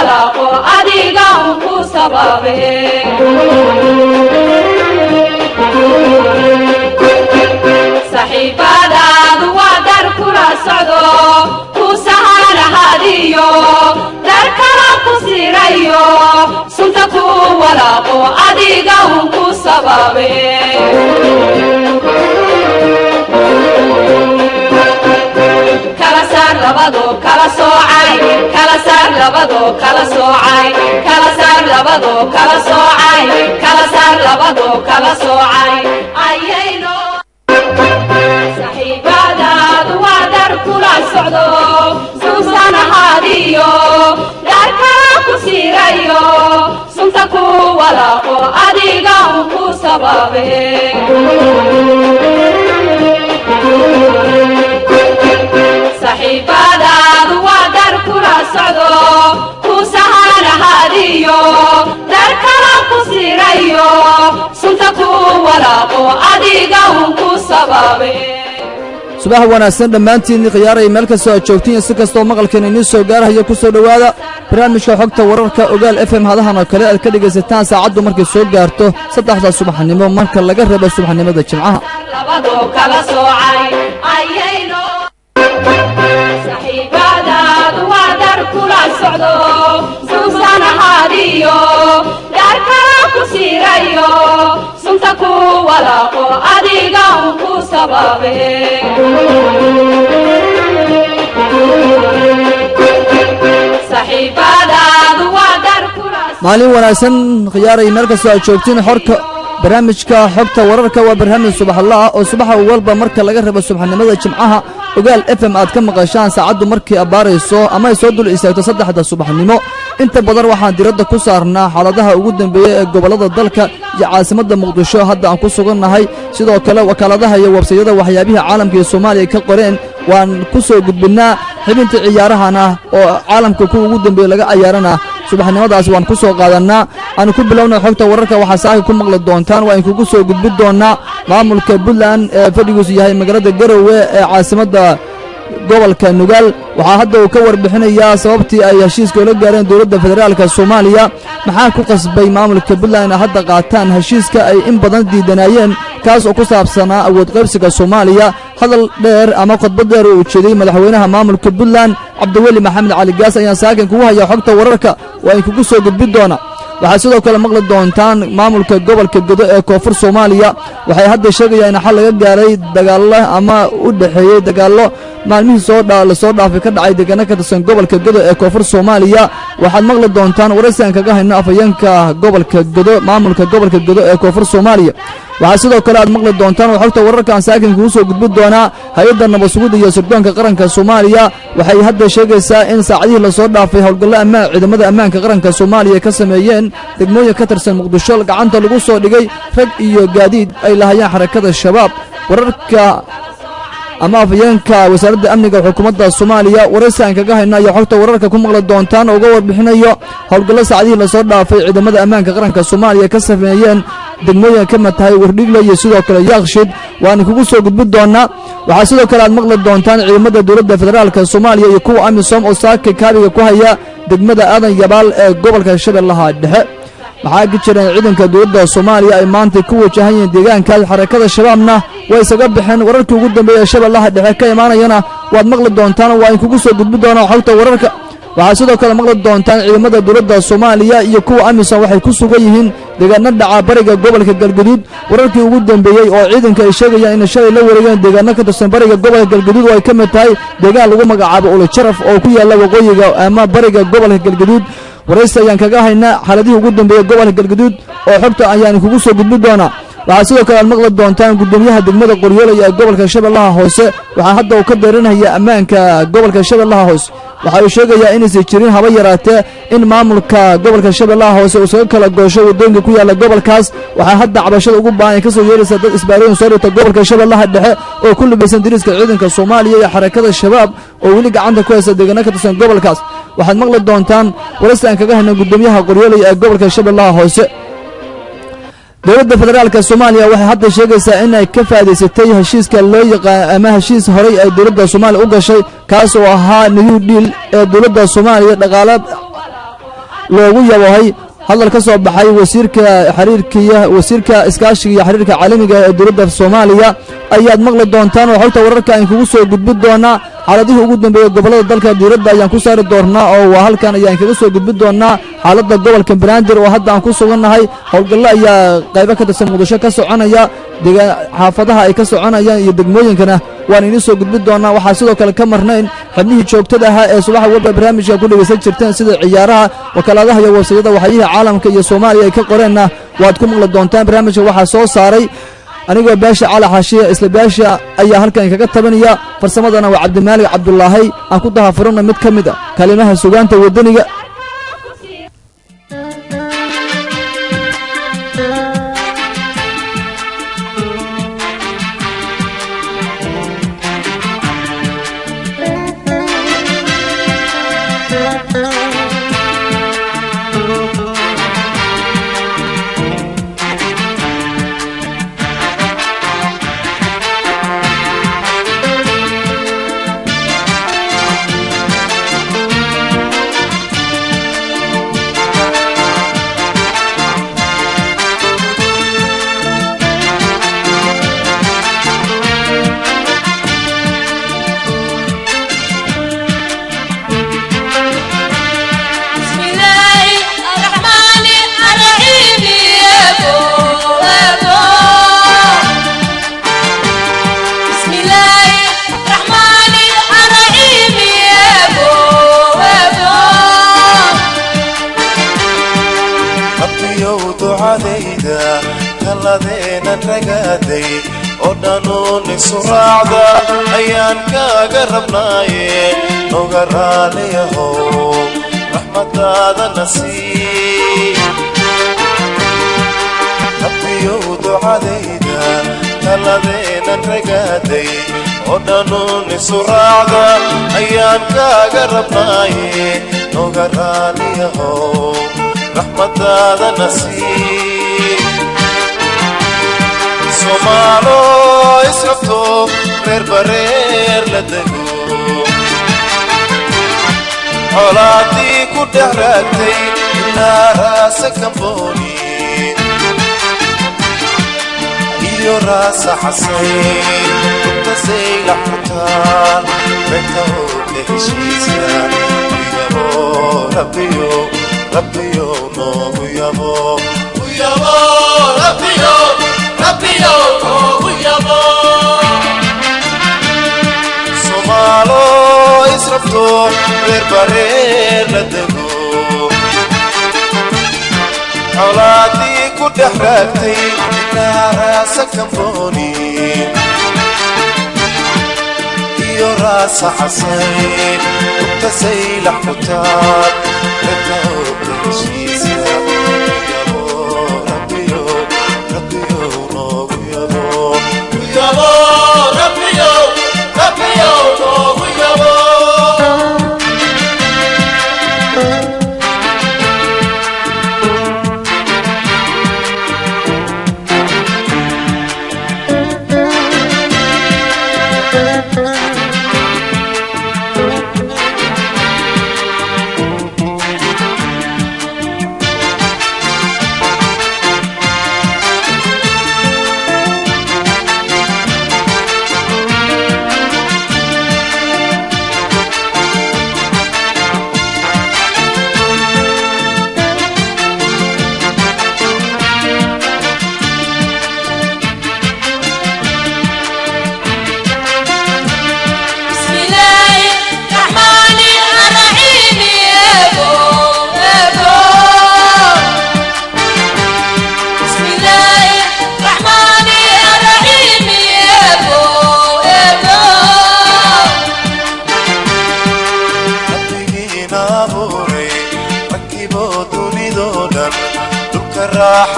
walaaqo adiga ku sababe saxiibadaadu waa dar kula socdo ku sahara hadiyo dar kala ku sirayo sunta ku walaaqo adiga ku sababe kala saar labado kala soocay kala saar labado kala soocay kala saar labado kala soocay kala saar labado kala soocay ayayno saxiibadaadu waa dar kula socdo suusan hadiyo dar kala ku sirayo sunta ku walaaqo adiga ku sababe saxiibadaadu waa dar kula socdo ku sahara hadiyo dar kala ku sirayo sunta ku walaaqo adiga ku sababe subax wanaagsan dhammaantiin khiyaaray meel kastoo aad joogtiin si kastoo maqalkeena inii soo gaarahayo ku soo dhowaada barnaamijka xogta wararka ogaal FM hadahan oo kale aad ka dhegaysataan saacaddu markay soo gaarto 3:00 subaxnimo marka laga reebo subaxnimada Jimcaha labado kala soocay ayayno saxiibadaadu waa dar kula socdo suusan hadiyo dar kala ku sirayo sunta ku walaaqo adiga ku sababe saxiibadaadu waa dar kula maalin wanaagsan khiyaaray meel kastoo aad joogtiin xorka barnaamijka xogta wararka waa barnaamij subaxla ah oo subaxa walba marka laga reebo subaxnimada Jimcaha ogaal FM aad ka maqashaan saacadu markii abaarayso ama ay soo dul istaagto 3:00 subaxnimo inta badan waxaan diradda ku saarnaa xaaladaha ugu dambeeyay ee gobolada dalka iyo caasimadda Muqdisho hadda aan ku sugannahay sidoo kale wakaaladaha iyo websayada waxyaabaha caalamka ee Soomaaliya ka qoreen waan ku soo gudbinaa xibinta ciyaarahana oo caalamka ku ugu dambeeyay laga ciyaarana subaxnimadaas waan ku soo qaadanaa aan ku bilowno xogta wararka waxa saaka ku maqli doontaan waa in kugu soo gudbin doonaa maamulka Puntland ee fadhigiisu yahay magaalada Garowe ee caasimadda gobolka Nugaal waxa hadda uu ka warbixinayaa sababtii ay heshiiska la gaareen dawladda federaalka Soomaaliya maxaa ku qasbay maamulka Puntland hadda qaataan heshiiska ay in badan diidanayeen kaas oo ku saabsanaa awood qaybsiga Soomaaliya hadal dheer ama khudbad dheer oo jeediyay madaxweynaha maamulka Puntland Cabdiweli Maxamed Cali Gaas ayaa saakan kugu haya xogta wararka waa in kugu soo gudbin doona waxa sidoo kale maqli doontaan maamulka gobolka Gedo ee Koonfur Soomaaliya waxay hadda sheegayaan in xal laga gaaray dagaalo ama u dhaxeeyay dagaalo maalmihii soo dhaafay ka dhacay deegaanada ka tirsan gobolka Gedo ee Koonfur Soomaaliya waxaad maqli doontaan waraysan kaga hayno afayeenka gobolka Gedo maamulka gobolka Gedo ee Koonfur Soomaaliya waxa sidoo kale aad maqli doontaan xogta wararka aan saakin kugu soo gudbin doona hay'adda nabadsuguda iyo sirdoonka qaranka Soomaaliya waxay hadda sheegaysaa in saacadihii la soo dhaafay howlgallada ammaan ciidamada ammaanka qaranka Soomaaliya ka sameeyeen degmooyin ka tirsan Muqdisho gacanta lagu soo dhigay rag iyo gaadiid ay lahayeen xarakada shabaab wararka ama afayeenka wasaaradda amniga xukuumadda Soomaaliya waraysan kaga hayna iyo xogta wararka ku maqli doontaan oo uga warbixinayo howlgallada saacadihii la soo dhaafay ciidamada ammaanka qaranka Soomaaliya ka sameeyeen degmooyin ka mid tahay Wardhigle iyo sidoo kale Yaaqshid waan kugu soo gudbin doonaa waxa sidoo kale aad maqli doontaan ciidamada dawladda federaalka Soomaaliya iyo kuwa AMISOM oo saaka kaabiga ku haya degmada Aadan Yabaal ee gobolka Shabeellaha Dhexe maxaa ka jira ciidanka dawladda Soomaaliya ay maanta ku wajahan deegaanka xarakada shabaabna way isaga bixeen wararkii ugu dambeeyay Shabeellaha Dhexe ka imaanayana waad maqli doontaan waa in kugu soo gudbin doonaa xogta wararka waxa sidoo kale maqli doontaan ciidamada dawladda Soomaaliya iyo kuwa AMISOM waxay ku sugan yihiin deegaanada dhaca bariga gobolka Galgaduud wararkii ugu dambeeyay oo ciidanka ay sheegayaan in shalay la wareegeen deegaanada ka tirsan bariga gobolka Galgaduud oo ay ka mid tahay deegaan lagu magacaabo Ul Sharaf oo ku yaala waqooyiga ama bariga gobolka Galgaduud waraysi ayaan kaga haynaa xaaladihii ugu dambeeyay gobolka Galgaduud oo xogta ayaan kugu soo gudbin doonaa waxa sidoo kale maqli doontaan gudoomiyaha degmada Qoryooley ee gobolka Shabeellaha Hoose waxa hadda uu ka deeranaya ammaanka gobolka Shabeellaha Hoose waxa uu sheegayaa in aysan jirin haba yaraatee in maamulka gobolka Shabeellaha Hoose uu soo kala goosho wadooyinka ku yaala gobolkaas waxa hadda cabashada ugu baahan ka soo yeeraysa dad isbaarooyin soo dhigta gobolka Shabeellaha Dhexe oo ku libaysan diriska ciidanka Soomaaliya iyo xarakada shabaab oo weli gacanta ku haysta deegaanada ka tirsan gobolkaas waxaad maqli doontaan waraysan kaga hayna gudoomiyaha Qoryooley ee gobolka Shabeellaha Hoose dawladda federaalka Soomaaliya waxay hadda sheegaysaa in ay ka faa'iideysatay heshiiska loo yaqaan ama heshiis horay ay dawladda Soomaaliya u gashay kaas oo ahaa New Deal ee dawladda Soomaaliya dhaqaale loogu yabohay hadal ka soo baxay wasiirka iskaashiga iyo xiriirka caalamiga ee dowladda Soomaaliya ayaad maqli doontaan oo xogta wararka aan kugu soo gudbin doonaa xaaladihii ugu dambeeyay gobolada dalka diiradda ayaan ku saari doonaa oo waa halkan ayaan kaga soo gudbin doonaa xaaladda gobolka Banaadir oo hadda aan ku sugannahay howlgallo ayaa qaybo ka tirsan Muqdisho ka soconaya xaafadaha ay ka soconayaan iyo degmooyinkana waan idin soo gudbin doonaa waxaa sidoo kale ka marnayn xubnihii joogtada ahaa ee subax walba barnaamijka ku dhageysan jirteen sida ciyaaraha wakaaladaha iyo websayada waxyaha caalamka iyo Soomaaliya ay ka qoreenna waad ku maqli doontaan barnaamijka waxaa soo saaray anigoo baasha cali xaashiye isla baasha ayaa halkan kaga tabanaya farsamadana waa cabdimaalig cabdulaahi aan ku dahafurana mid ka mid ah kalimaha sugaanta wadaniga suraacda ayaan kaaga rabnaaye noga raaliyaho raxmadaada nasiib rabbiyow ducadayda taladeenan ragaaday oo dhanuun suraacda ayaan kaaga rabnaaye noga raaliyaho raxmadaada nasiib Somalo israbto reer bareer la dego Olaadii ku dhexraagtay naaraasa kambooni iyo raasa xasayn runtasay laxutaan reerta hooga heshiisa uyabo rabbiyo noogu yabo rabbiyo Somalo israbto reer bareer la dego Olaadii ku dhexraagtay naaraasa kambooni iyo raasa xasayn runtasay laxutaan reerta hooga heshiisa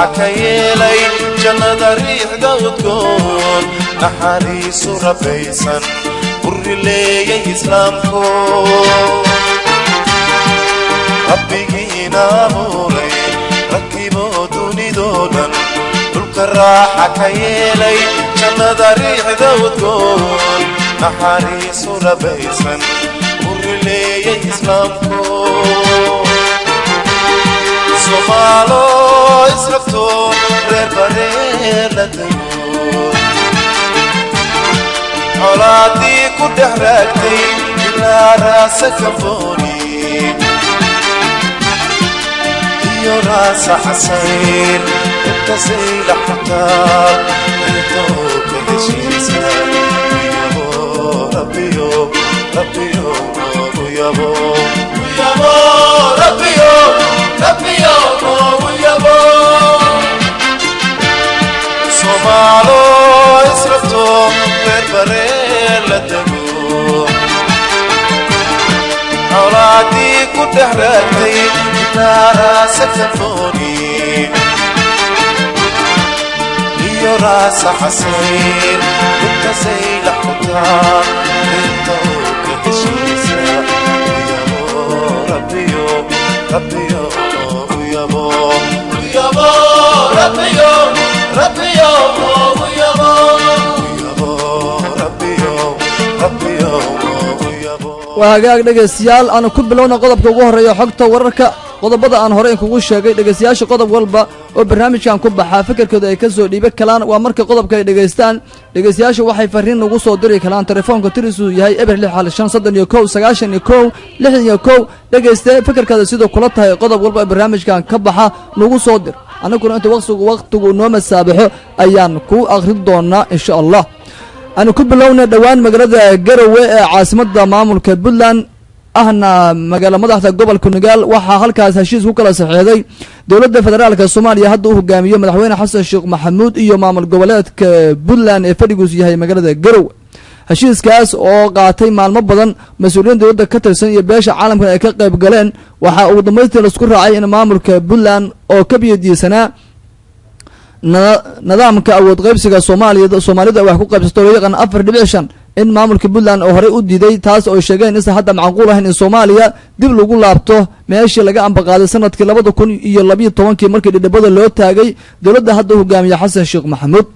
حكايلي جنة ريح دودكون نحاريس ربيسا ورلي إسلامكو ربي جينا موري ركبوا دوني دولا دلك الراحة كايلي جنة ريح دودكون نحاريس ربيسا ورلي إسلامكو Somalo israfto reer bareer la dayo colaadii ku dhex raagtay ilaa raasa kafooni iyo raasa xasayn intasay la xataa intoo ka heshiisa rabbiyo rabbiyo uyabo uyabo rabbiyo rabbiyo uyabo Somalo israfto reer bareer la dago colaadii ku dhex raagtay ilaa raasa kafooni iyo raasa xasayn intasay la xataa intoo ka heshiisa uyabo rabbiyo rabbiyo uyabo uyabo rabbiyo rabbiyo uyabo uyabo rabbiyo rabbiyo uyabo waa hagaag dhegaystayaal aanu ku bilowna qodobka ugu horeeya xogta wararka qodobada aan hore kugu sheegay dhegaystayaasha qodob walba oo barnaamijkan ku baxaa fikirkooda ay ka soo dhiiba kalaan waa marka qodobka ay dhageystaan dhegaystayaasha waxay fariin ugu soo diri kalaan telefoonka tirisu yahay eber 659 dhegaysta fikirkooda sidoo kula tahay qodob walba ee barnaamijkan ka baxa nagu soo dir anaguna inta waqtigu noo masaabaxo ayaan ku akhrin doonaa insha Allah aanu ku bilowna dhawaan magaalada Garowe ee caasimadda maamulka Puntland ahna magaalo madaxda gobolka Nugaal waxa halkaas heshiis ku kala saxeeday dawladda federaalka Soomaaliya hadda uu hogaamiyo madaxweyne Xasan Sheekh Maxamuud iyo maamul goboleedka Puntland ee fadhigiisu yahay magaalada Garowe heshiiskaas oo qaatay maalmo badan mas'uuliyiin dawladda ka tirsan iyo beesha caalamka ay ka qayb galeen waxa uu dhameystii la isku raacay in maamulka Puntland oo ka biyadiisanaa nidaamka awood qaybsiga Soomaalida wax ku qaybsato loo yaqaan 4.5 in maamulka Puntland oo hore u diiday taas oo sheegeen in hadda macquul ah in Soomaaliya dib lagu laabto meeshii laga ambaqaaday sanadkii 2012 markii dhibada loo taagay dawladda hadda hogaamiye Xasan Sheekh Maxamuud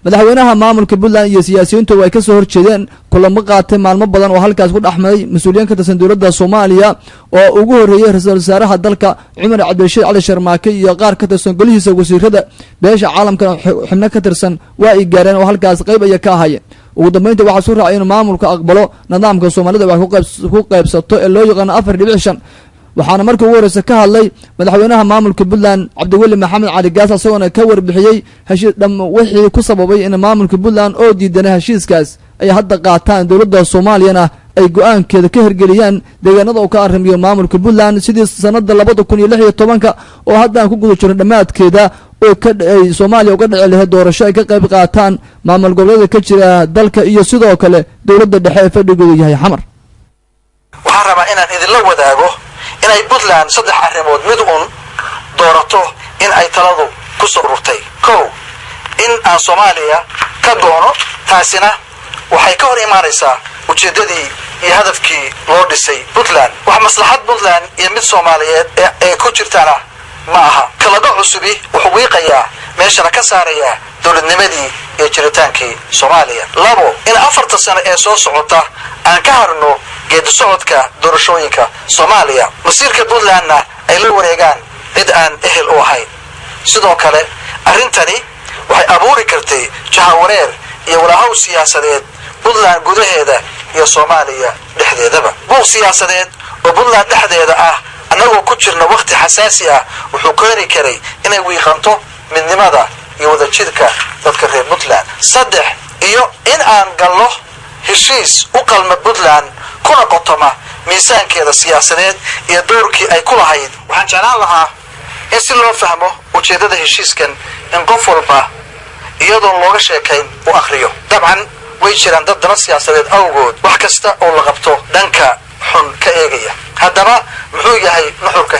madaxweynaha maamulka Puntland iyo siyaasiyiintu way ka soo horjeedeen kulamo qaatay maalmo badan oo halkaas ku dhaxmay mas'uuliyiin ka tirsan dawladda Soomaaliya oo ugu horeeyay ra'iisul wasaaraha dalka Cumar Cabdirashiid Cali Sharmaake iyo qaar ka tirsan golihiisa wasiirada beesha caalamka xubno ka tirsan waa ay gaareen oo halkaas qayb ay ka ahaayeen ugu dambeynta waxa soo raacay in maamulka aqbalo nidaamka Soomaalida wax ku qaybsato ee loo yaqaan 4.5 waxaana markii ugu horeysa ka hadlay madaxweynaha maamulka Puntland Cabdiweli Maxamed Cali Gaas asagoo ka warbixiyay heshiis wixii ku sababay in maamulka Puntland oo diidanay heshiiskaas ay hadda qaataan dawladda Soomaaliyana ay go'aankeeda ka hirgeliyaan deegaanada oo ka arrimiyo maamulka Puntland sidii sanada 2016 oo hadda ku guda jiro dhamaadkeeda oo ka ay Soomaaliya uga dhacay lahayd doorasho ay ka qayb qaataan maamul goboleedka ka jira dalka iyo sidoo kale dawladda dhexe ee fadhigeedu yahay xamar waxaan rabaa inaan idin la wadaago inay Puntland saddex arrimood mid doorato in ay taladu ku soo ururtay kow in aan Soomaaliya ka doono taasina waxay ka hor imaanaysaa ujeedadii iyo hadafkii loo dhisay Puntland wax maslaxad Puntland iyo mid Soomaaliyeed ee ku jirtana ma aha kala cusubi wuxuu wiiqayaa meeshana ka saaraya dawladnimadii iyo jiritaankii Soomaaliya labo in 4 sano ee soo socota aan ka harno geedi socodka doorashooyinka Soomaaliya masiirka Puntlandna ay la wareegaan cid aan ehel u ahayn sidoo kale arintani waxay abuuri kartay jahawareer iyo walahow siyaasadeed Puntland gudaheeda iyo Soomaaliya dhexdeedaba buuq siyaasadeed oo Puntland dhexdeeda ah anagoo ku jirna waqti xasaasi ah wuxuu keeni karay inay wiiqanto midnimada iyo wadajirka dadka reer Puntland saddex iyo in aan galno heshiis u qalma Puntland kuna qotoma miisaankeeda siyaasadeed iyo doorkii ay ku lahayd waxaan jeclaan lahaa in si loo fahmo ujeedada heshiiskan in qof walba iyadoo looga sheekayn u akhriyo dabcan way jiraan dad dana siyaasadeed awgood wax kasta oo la qabto dhanka xun ka eegaya haddaba muxuu yahay nuxurka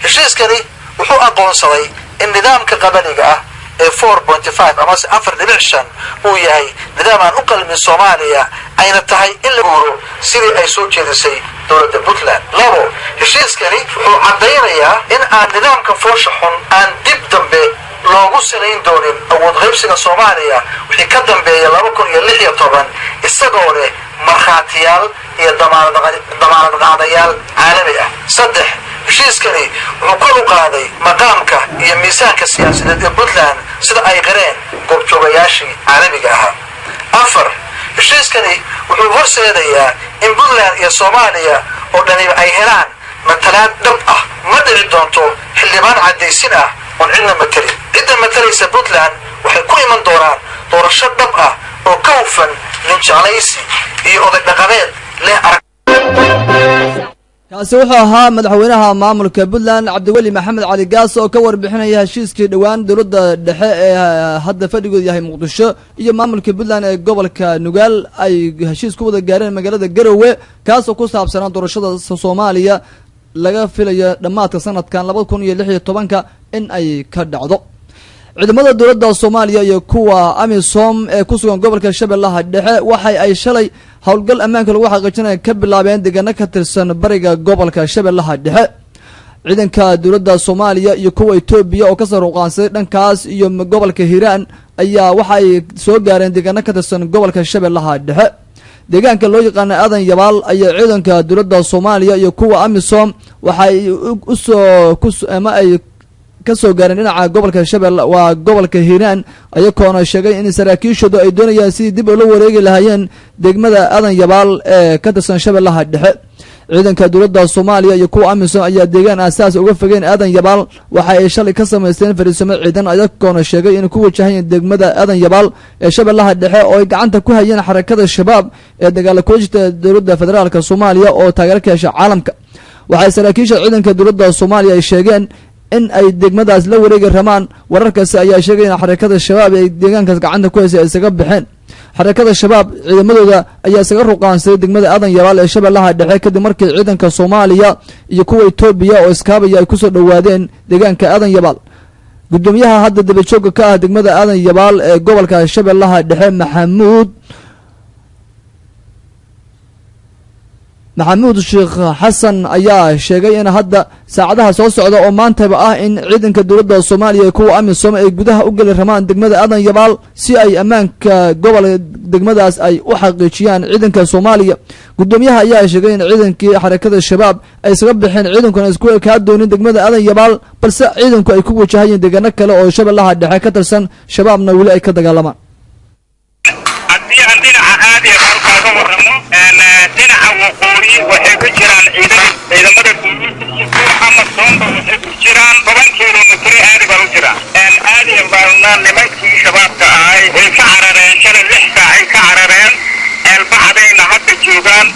heshiiskani wuxuu aqoonsaday in nidaamka qabaliga ah ee 4.5 ama 4.5 uu yahay nidaam aan u qalmin Soomaaliya ayna tahay in la guuro sidii ay soo jeedisay dawladda Puntland labo heshiiskani wuxuu cadeynayaa in aan nidaamka foosha xun aan dib dambe loogu sanayn doonin awood qaybsiga Soomaaliya wixii ka dambeeyay 2016 isagoo leh markhaatiyaal iyo damaanad qaadayaal caalami ah saddex heshiiskani wuxuu kor u qaaday maqaamka iyo miisaanka siyaasadeed ee puntland sida ay qareen goobjoogayaashii caalamiga ahaa. afar, heshiiskani wuxuu horseedayaa in puntland iyo soomaaliya oo dhaniba ay helaan matalaad dhab ah. ma dhali doonto xildhibaan caddaysin ah oon cidna matalin. cidda matalaysa puntland waxay ku iman doonaan doorasho dhab ah oo ka hufan nin jeclaysi iyo oday dhaqameed leh arag. kaasi wuxuu ahaa madaxweynaha maamulka puntland cabdiweli maxamed cali gaas oo ka warbixinaya heshiiskii dhowaan dowladda dhexe ee hadda fadhigoodu yahay muqdisho iyo maamulka puntland ee gobolka nugaal ay heshiis ku wada gaareen magaalada garowe kaasoo ku saabsanaa doorashada soomaaliya laga filayo dhammaadka sanadkan 2016 in ay ka dhacdo. ciidamada dowladda Soomaaliya iyo kuwa AMISOM ee ku sugan gobolka Shabeellaha Dhexe waxay ay shalay howlgal ammaanka lagu xaqiijinay ka bilaabeen deegaano ka tirsan bariga gobolka Shabeellaha Dhexe. ciidanka dowladda Soomaaliya iyo kuwa Itoobiya oo ka soo ruqaansaday dhankaas iyo gobolka Hiiraan ayaa waxay soo gaareen deegaano ka tirsan gobolka Shabeellaha Dhexe. deegaanka loo yaqaan Aadan Yabaal ayaa ciidanka dowladda Soomaaliya iyo kuwa AMISOM waxay u soo ama ay ka soo gaareen dhinaca gobolka Shabeelle waa gobolka Hiiraan ayagoona sheegay in saraakiishoodu ay doonayaan si dib loo wareegi lahaayeen degmada Aadan Yabaal ee ka tirsan Shabeellaha Dhexe. ciidanka dowladda Soomaaliya iyo kuwa AMISOM ayaa deegaan asaas uga fogeen Aadan Yabaal waxa ay shalay ka sameysteen fariisimo ciidan ayagoona sheegay in ku wajahan degmada Aadan Yabaal ee Shabeellaha Dhexe oo ay gacanta ku hayeen xarakada shabaab ee dagaal ku jirta dowladda federaalka Soomaaliya oo taageero ka hesha caalamka. waxay saraakiisha ciidanka dowladda Soomaaliya ay sheegeen in ay degmadaas la wareegi ramaan. wararkaasi ayaa sheegay in xarakada shabaab ay deegaankaas gacanta ku haysay isaga bixeen. xarakada shabaab ciidamadooda ayaa isaga ruqaansaday degmada Aadan Yabaal ee Shabeellaha Dhexe kadib markii ciidanka Soomaaliya iyo kuwa Itoobiya oo iskaabaya ay ku soo dhawaadeen deegaanka Aadan Yabaal. gudoomiyaha hadda dibadjoogga ka ah degmada Aadan Yabaal ee gobolka Shabeellaha Dhexe maxamuud sheekh xasan ayaa sheegay in hadda saacadaha soo socda oo maantaba ah in ciidanka dowladda Soomaaliya kuwa AMISOM ay gudaha u gali ramaan degmada Aadan Yabaal si ay ammaanka gobolka degmadaas ay u xaqiijiyaan ciidanka Soomaaliya. gudoomiyaha ayaa sheegay in ciidankii xarakada shabaab ay isaga bixeen ciidankuna isku ka dooneen degmada Aadan Yabaal balse ciidanku ay ku wajahayeen deegaano kale oo Shabeellaha Dhexe ka tirsan shabaabna wali ay ka dagaalamaan. waxay ku jiraan ciidamada AMISOM waxay ku jiraan 7 kiiloomitir aadi baa u jira aadi baalna nimankii shabaabka ahay way ka carareen shalay 6 saac ay ka carareen bacdayna hadda joogaan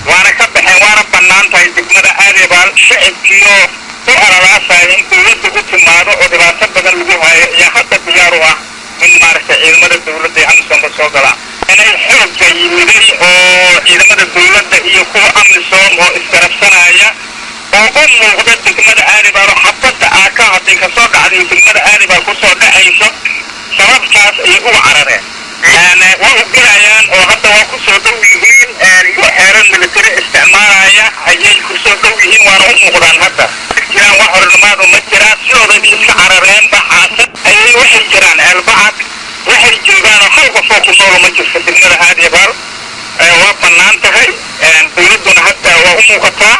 waana ka baxeen waana bannaan tahay degmada aadi baal shacabkiyo ku aralaasaya in dowladda u timaado oo dhibaato badan lagu hayo iyo hadda diyaar u ah in maaragtay ciidamada dowladda ee AMISOM soo galaan inay xoogga yimiday oo ciidamada dowladda iyo kuwa AMISOM oo iskarabsanaya oo u muuqda degmada Aadan Yabaal xabadda ka hadin ka soo dhacday degmada Aadan Yabaal ku soo dhacayso sababtaas ay ugu carareen waa u galayaan oo hadda waa ku soo dhow yihiin iyo xeeran military isticmaalaya ayay ku soo dhow yihiin waana u muuqdaan hadda jiraan wax hormaado ma jiraan sidooda iska carareen baxaasad ayay waxay jiraan albacad waxay joogaan hal qof oo ku nool ma jirto degmada Aadan Yabaal waa bannaan tahay dowladduna hadda waa u muuqataa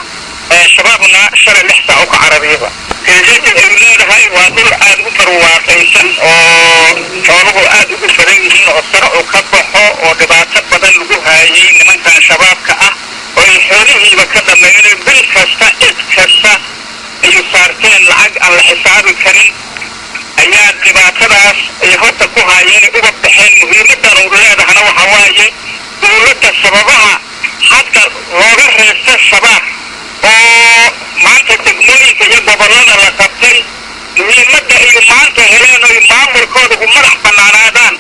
shabaabna shalay 6 saac u ka cararayba keejeedka ay leedahay waa dul aad u barwaaqaysan oo xooluhu aad ugu faran yihiin oo sare u ka baxo oo dhibaato badan lagu haayay nimankan shabaabka ah oo ay xoolihiiba ka dhammeeyeen bil kasta cid kasta ay saarteen lacag aan la xisaabi karin ayaa dhibaatadaas ay horta ku haayeen uga baxeen. muhiimadan uu leedahana waxa waaye dowladda sababaha hadda looga reebta shabaab oo maanta degmooyinka iyo gobollada la qabtay muhiimadda ay maanta heleen oo maamulkooda u madax bannaanaadaan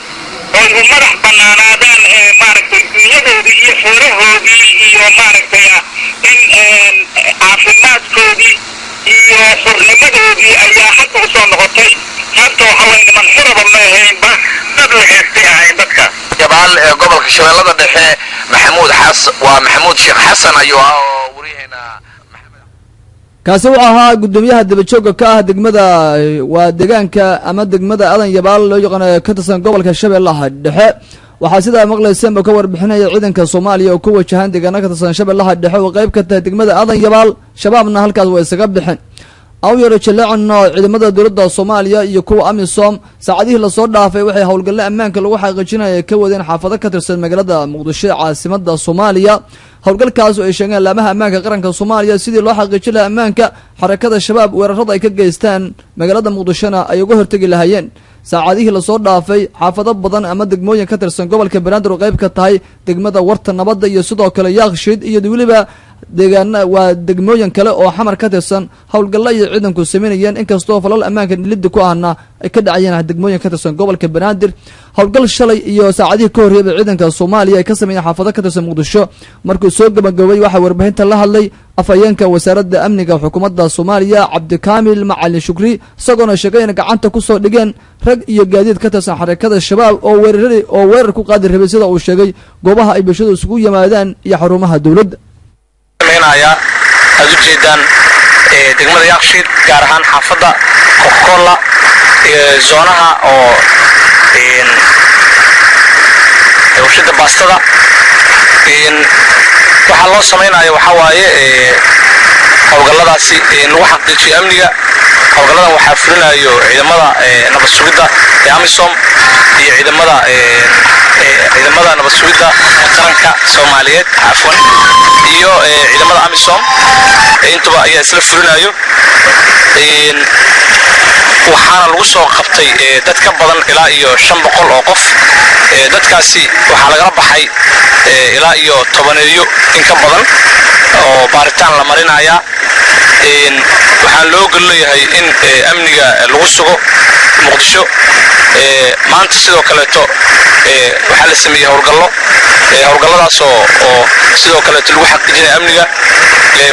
maaragtay dunyadoodii iyo xoolahoodii iyo maaragtay in caafimaadkoodii iyo xurnimadoodii ayaa hadda u soo noqotay. hadda waxa way niman xuraba ma ahaynba dad la heestay ahayn dadka Yabaal ee gobolka Shabeellada Dhexe maxamuud sheekh xasan ayuu wariyayna kaasi wuxuu ahaa gudoomiyaha dibadjoogga ka ah degmada waa deegaanka ama degmada Aadan Yabaal loo yaqaan ka tirsan gobolka Shabeellaha Dhexe waxaa sidaa maqlayseenba ka warbixinaya ciidanka soomaaliya oo ku wajahan deegaano ka tirsan shabeellaha dhexe oo qayb ka tahay degmada aadan yabaal shabaabna halkaas way isaga bixeen awyaro jaleecano ciidamada dowladda soomaaliya iyo kuwa amisom saacadihii lasoo dhaafay waxay howlgalle ammaanka lagu xaqiijinaya ka wadeen xaafado ka tirsan magaalada muqdisho ee caasimada soomaaliya howlgalkaas oo ay sheegeen laamaha ammaanka qaranka soomaaliya sidii loo xaqiijin lahaa ammaanka xarakada shabaab weerarada ay ka geystaan magaalada muqdishona ay uga hortegi lahaayeen saacadihii lasoo dhaafay xaafado badan ama degmooyin ka tirsan gobolka banaadir oo qayb ka tahay degmada warta nabadda iyo sidoo kale yaaqshiid iyo weliba deegaana waa degmooyin kale oo xamar ka tirsan howlgalla iyo ciidanku sameynayeen inkastoo falal ammaanka liddi ku ahna ay ka dhacayeen degmooyin ka tirsan gobolka banaadir howlgal shalay iyo saacadihii ka horreeyay ciidanka Soomaaliya ay ka sameeyeen xaafado ka tirsan Muqdisho markuu soo gabagabay waxa warbaahinta la hadlay afayeenka wasaaradda amniga xukuumadda Soomaaliya Cabdikaamil Macalin Shukri isagoona sheegay in gacanta ku soo dhigeen rag iyo gaadiid ka tirsan xarakada shabaab oo weerar ku qaadi rabay sida uu sheegay goobaha ay bulshadu isugu yimaadaan iyo xarumaha dawladda ayaa aad u jeedaan degmada Yaaqshiid gaar ahaan xaafadda Kokola zoonaha oo warshada baastada waxa loo sameeyay waxa waaye howlgalladaasi lagu xaqiijiyo amniga howlgalladan waxaa fulinayo ciidamada nabad sugidda ee AMISOM iyo ciidamada nabad sugidda qaranka Soomaaliyeed afwan iyo ciidamada AMISOM intuba ayaa isla fulinayo waxaana lagu soo qabtay dad ka badan ilaa iyo 500 oo qof dadkaasi waxa laga baxay ilaa iyo 10 in ka badan oo baaritaan la marinaya waxaan loo galeeyahay in amniga lagu sugo Muqdisho maanta sidoo kale to waxa la sameeyay howlgalladaas oo sidoo kale lagu xaqiijinay amniga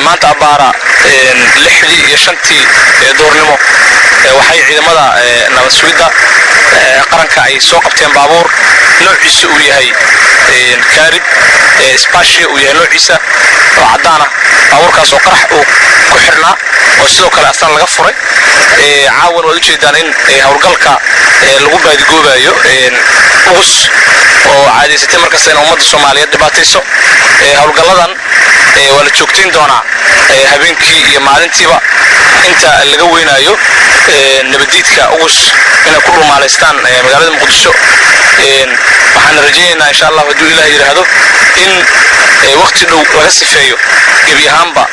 maanta abaara 6 iyo 5 doornimo waxay ciidamada nabad sugidda qaranka ay soo qabteen baabuur noociisu uu yahay kaarib spaashi uu yahay noociisa oo cadaan ah baabuurkaas oo qarax uu ku xirnaa oo sidoo kale asal laga furay caawan wada jeedaan in howlgalka lagu baadigoobayo ugus oo caadiysatay markaas in ummadda Soomaaliyeed dhibaatayso howlgalladan waa la joogteyn doonaa habeenkii iyo maalintiiba inta laga weynayo nabadiidka ugus inay ku dhumaaleystaan magaalada Muqdisho waxaan rajaynaynaa insha Allah hadduu Ilaahay yiraahdo in waqti dhow laga sifeeyo gebi ahaanba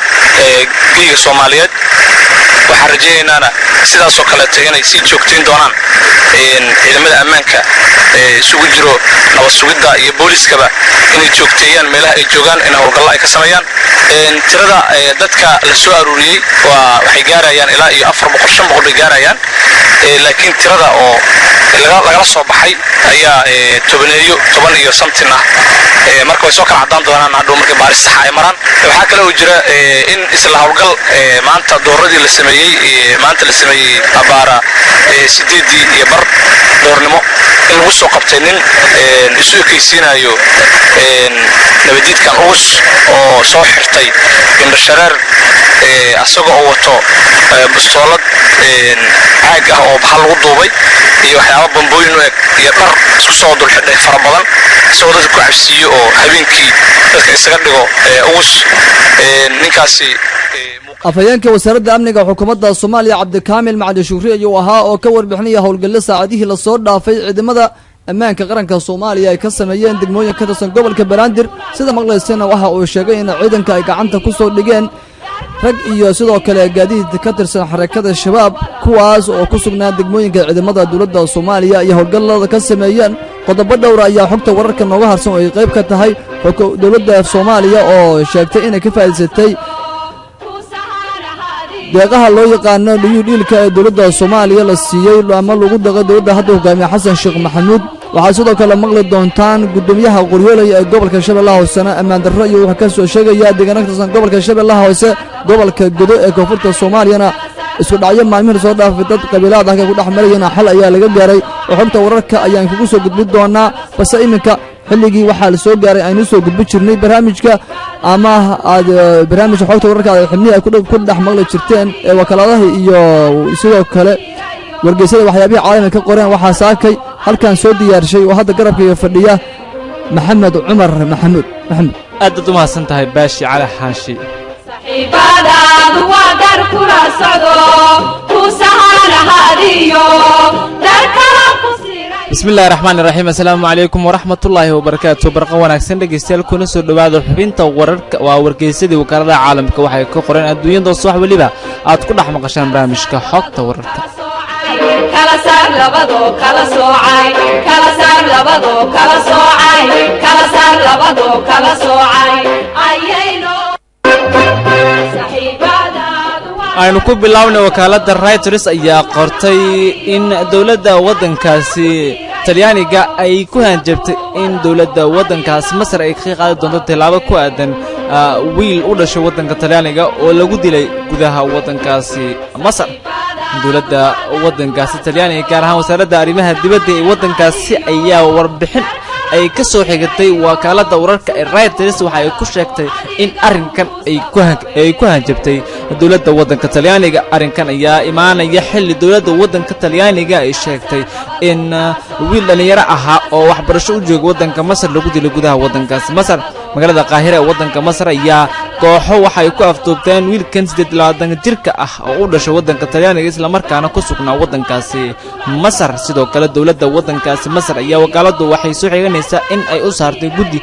geeyiga Soomaaliyeed waxaan rajaynaynaa sidaas oo kale inay sii joogteyn doonaan ciidamada ammaanka isugu jiro nabad sugidda iyo booliskaba inay joogteeyaan meelaha ay joogaan in howlgalla ay ka sameeyaan tirada dadka la soo aruuriyay waxay gaarayaan ilaa iyo 400 gaarayaan laakiin tirada oo laga soo baxay ayaa 10 iyo something ah marka way soo kala cadaan doonaan hadhow markay baaris sax ay maraan waxa kale oo jira in isla howlgal maanta dooradii la sameeyay abaara 8 iyo bar doornimo in lagu soo qabtay nin isu ekaysiinayo nabadiidkan ugus oo soo xirtay indhashareer asagoo oo wato bustoolad caag ah oo bahal lagu duubay iyo waxyaabo bambooyin u eg iyo dhar isku soo dulxidhay fara badan isagoo dadka ku cabsiiyo oo habeenkii dadka isaga dhigo ugus ninkaasi afayeenka wasaaradda amniga xukuumadda Soomaaliya Cabdikaamil Macalin Shukri ayuu ahaa oo ka warbixinaya howlgalle saacadihii la soo dhaafay ciidamada ammaanka qaranka Soomaaliya ay ka sameeyeen degmooyin ka tirsan gobolka Banaadir sida maqlaysana waxa uu sheegay in ciidanka ay gacanta ku soo dhigeen rag iyo sidoo kale gaadiid ka tirsan xarakada shabaab kuwaas oo ku sugnaa degmooyinka ciidamada dawladda Soomaaliya iyo howlgallada ka sameeyeen qodobo dhowr ayaa xogta wararka nooga harsan oo ay qayb ka tahay dawladda Soomaaliya oo sheegtay inay ka faa'iideysatay deeqaha loo yaqaano dhilka ee dawladda Soomaaliya la siiyay ama lagu daqay dawladda hadda hogaamiye Xasan Sheekh Maxamuud waxaa sidoo kale maqli doontaan gudoomiyaha Qoryooley ee gobolka Shabeellaha Hoose Amaan Darro iyo waxa ka soo sheegaya deegaanka tirsan gobolka Shabeellaha Hoose gobolka Godo ee koonfurta Soomaaliyana isku dhacyo maalmihiin soo dhaafay dad qabiilada ku dhaxmarayna xal ayaa laga gaaray oo xogta wararka ayaan kugu soo gudbin doonaa balse iminka xilligii waxaa la soo gaaray aynu soo gudbin jirnay barnaamijka ama barnaamijka xogta wararka xubnihi ay ku dhex maqli jirteen ee wakaaladaha iyo sidoo kale wargeysada waxyaabaha caalamiga ka qoreen waxaa saakay halkan soo diyaarshay oo hadda garabkaiga fadhiya maxamed cumar maxamuud. maxamed aad u mahadsan tahay baashi cali xaashi. saxiibadaadu waa dar kula socdo ku sahanahadiyo dar kala ku siray. bismillaahi raxmaani raxiim. assalaamu calaykum waraxmatullaahi wabarakaatu. barqa wanaagsan dhegeystayaal kuna soo dhowaada xubinta wararka waa wargeysadii wakaaladaha caalamka waxay ka qoreen adduunyada wax waliba aad ku dhex maqashaan barnaamijka xogta wararka. kala saar labado kala soocay kala saar labado kala soocay kala saar labado kala soocay ayayno saxiibadaadu aynu ku bilownay wakaaladda Reuters ayaa qortay in dowladda waddankaasi Talyaaniga ay ku hanjabtay in dowladda waddankaasi Masar ay ka qaadi doonto tallaabo ku aadan wiil u dhashay waddanka Talyaaniga oo lagu dilay gudaha waddankaasi Masar. dowladda waddankaasi Talyaaniga gaar ahaan wasaaradda arrimaha dibadda ee waddankaasi ayaa warbixin ay ka soo xigatay wakaaladda wararka ee Reuters waxa ay ku sheegtay in arrinkan ay ku hanjabtay dowladda waddanka Talyaaniga. arrinkan ayaa imaanaya xilli dowladda waddanka Talyaaniga ay sheegtay in wiil dhalinyaro ahaa oo waxbarasho u jooga waddanka Masar lagu dilay gudaha waddankaasi Masar. magaalada Qaahira ee waddanka Masar ayaa kooxo waxa ay ku afduubteen wiilkan 28 jirka ah oo u dhashay waddanka Talyaaniga isla markaana ku sugnaa waddankaasi Masar. sidoo kale dowladda waddankaasi Masar ayaa wakaaladdu waxay soo xiganaysaa in ay u saartay guddi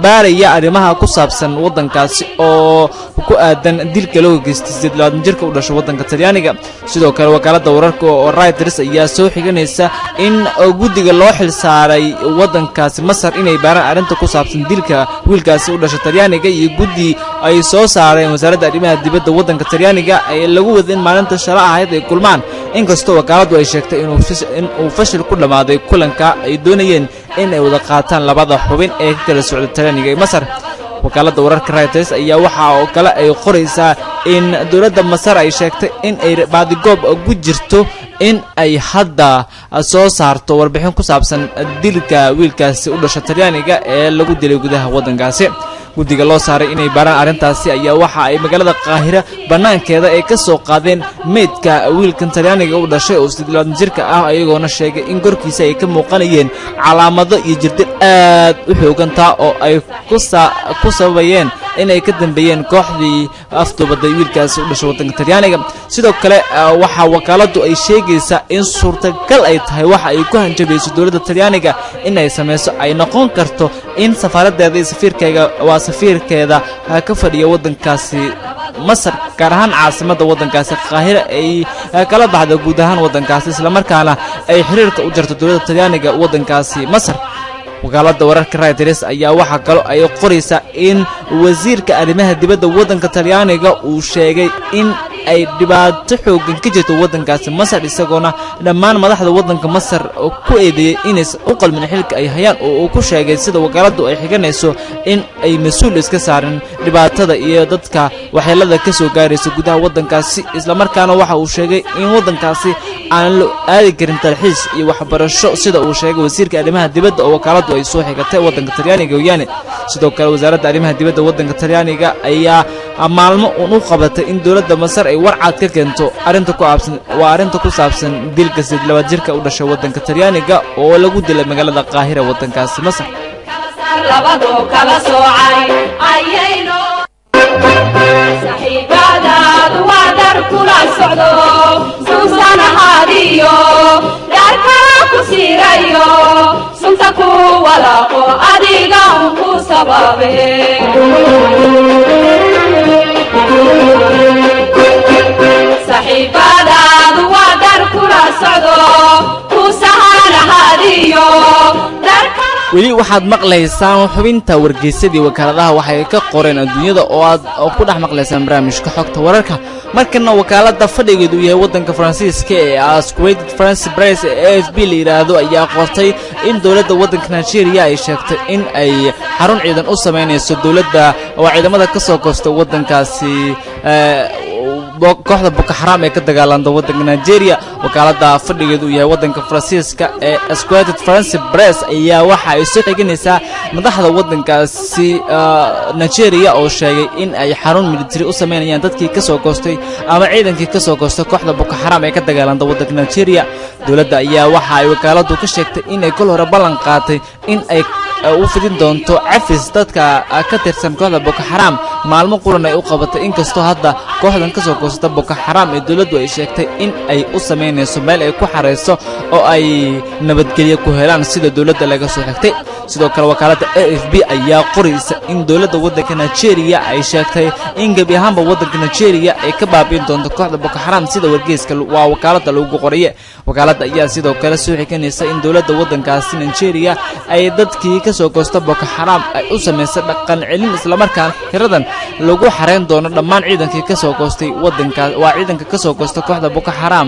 baaraya arrimaha ku saabsan waddankaasi oo ku aadan dilka loo geystay 28 jirka u dhashay waddanka Talyaaniga. sidoo kale wakaaladda wararka oo Reuters ayaa soo xiganaysa in guddiga loo xil saaray waddankaasi Masar inay baaraan arrinta ku saabsan dilka wiilkaasi u dhashay Talyaaniga iyo guddi ay soo saareen wasaaradda arrimaha dibadda waddanka Talyaaniga ay lagu wada in maalinta shalay ahayd ay kulmaan. inkastoo wakaaladdu ay sheegtay in uu fashil ku dhamaaday kulanka ay doonayeen in ay wada qaataan labada xubin ee ka kala socda Talyaaniga iyo Masar. wakaaladda wararka Reuters ayaa waxa oo kale ay qoraysaa in dowladda Masar ay sheegtay in ay baadigoob ugu jirto in ay hadda soo saarto warbixin ku saabsan dilka wiilkaasi u dhashay Talyaaniga ee lagu dilay gudaha waddankaasi. guddiga loo saaray inay baaraan arrintaasi ayaa waxa ay magaalada Qaahira banaankeeda ay ka soo qaadeen meedka wiilkan Talyaaniga u dhashay oo 28 jirka ah ayagoona sheegay in gorkiisa ay ka muuqanayeen calaamado iyo jirdil aad u xoogantaa oo ay ku sababayeen inay ka dambeeyeen kooxdii afduubaday wiilkaasi u dhashay waddanka Talyaaniga. sidoo kale waxa wakaaladdu ay sheegaysaa in suurtagal ay tahay waxa ay ku hanjabayso dowladda Talyaaniga in ay sameeyso ay noqon karto in safaaradeeda iyo safiirkeeda ka fadhiya waddankaasi Masar gaar ahaan caasimadda waddankaasi Qaahira ay kala baxdo guud ahaan waddankaasi isla markaana ay xiriirka u jarto dowladda Talyaaniga waddankaasi Masar. wakaaladda wararka Reuters ayaa waxa kale ay qoraysaa in wasiirka arrimaha dibadda waddanka Talyaaniga uu sheegay in ay dhibaato xoogan ka jirto waddankaasi Masar isagoona dhammaan madaxda waddanka Masar ku eedeeyay inaysan u qalmin xilka ay hayaan oo uu ku sheegay sida wakaaladdu ay xiganayso in ay mas'uul iska saarin dhibaatada iyo dadka waxyeelada ka soo gaaraysa gudaha waddankaasi isla markaana waxa uu sheegay in waddankaasi aan la aadi karin talxiis iyo waxbarasho sida uu sheegay wasiirka arrimaha dibadda oo wakaaladdu ay soo xigatay waddanka Talyaaniga weeyaan. sidoo kale wasaaradda arrimaha dibadda waddanka Talyaaniga ayaa maalmo u qabatay in dowladda Masar ay warcad ka keento arrinta ku saabsan dilka 28 jirka u dhashay waddanka Talyaaniga oo lagu dilay magaalada Qaahira waddankaasi Masar. labado kala soocay ayayno saxiibadaadu waa dar kula socdo suusanahadiyo dar kala ku siirayo sunta ku walaaqo adiga ku sababe saxiibadaadu waa dar kula socdo ku sahanahadiyo dar weli waxaad maqlaysaan xubinta wargeysadii wakaaladaha waxay ka qoreen adduunyada oo aad ku dhex maqlaysaan barnaamijka xogta wararka. markana wakaaladda fadhigeedu yahay waddanka Faransiiska ee Associated France Press AFP la yiraahdo ayaa qortay in dowladda waddanka Nigeria ay sheegtay in ay xarun ciidan u sameynayso dowladda oo ciidamada ka soo goostay waddankaasi kooxda Boko Haram ee ka dagaalanta waddanka Nigeria. wakaaladda fadhigeedu yahay waddanka Faransiiska ee Associated France Press ayaa waxa ay soo xiganaysaa madaxda waddankaasi Nigeria oo sheegay in ay xarun military u sameynayaan dadkii ka soo goostay ama ciidankii ka soo goostay kooxda Boko Haram ee ka dagaalanta waddanka Nigeria. dowladda ayaa waxa ay wakaaladdu ka sheegtay inay kol hore ballan qaatay in ay u fidin doonto cafis dadka ka tirsan kooxda Boko Haram maalmo quran ay u qabatay inkastoo hadda kooxdan ka soo goostay Boko Haram ee dowladdu ay sheegtay in ay u sameynayso meel ay ku xareyso oo ay nabadgelyo ku helaan sida dowladda laga soo xigtay sidoo kale wakaaladda AFP ayaa qoraysa in dowladda waddanka Nigeria ay sheegtay in gabi ahaanba waddanka Nigeria ay ka baabiin doonto kooxda Boko Haram sida wargeyska waa wakaaladda lagu qoriyay wakaaladda ayaa sidoo kale soo xiganaysa in dowladda waddankaasi Nigeria ay dadkii ka soo goostay Boko Haram ay u sameysay dhaqan celin isla markaan hiradan lagu xareen doono dhammaan ciidankii ka soo goostay waddanka waa ciidanka ka soo goostay kooxda Boko Haram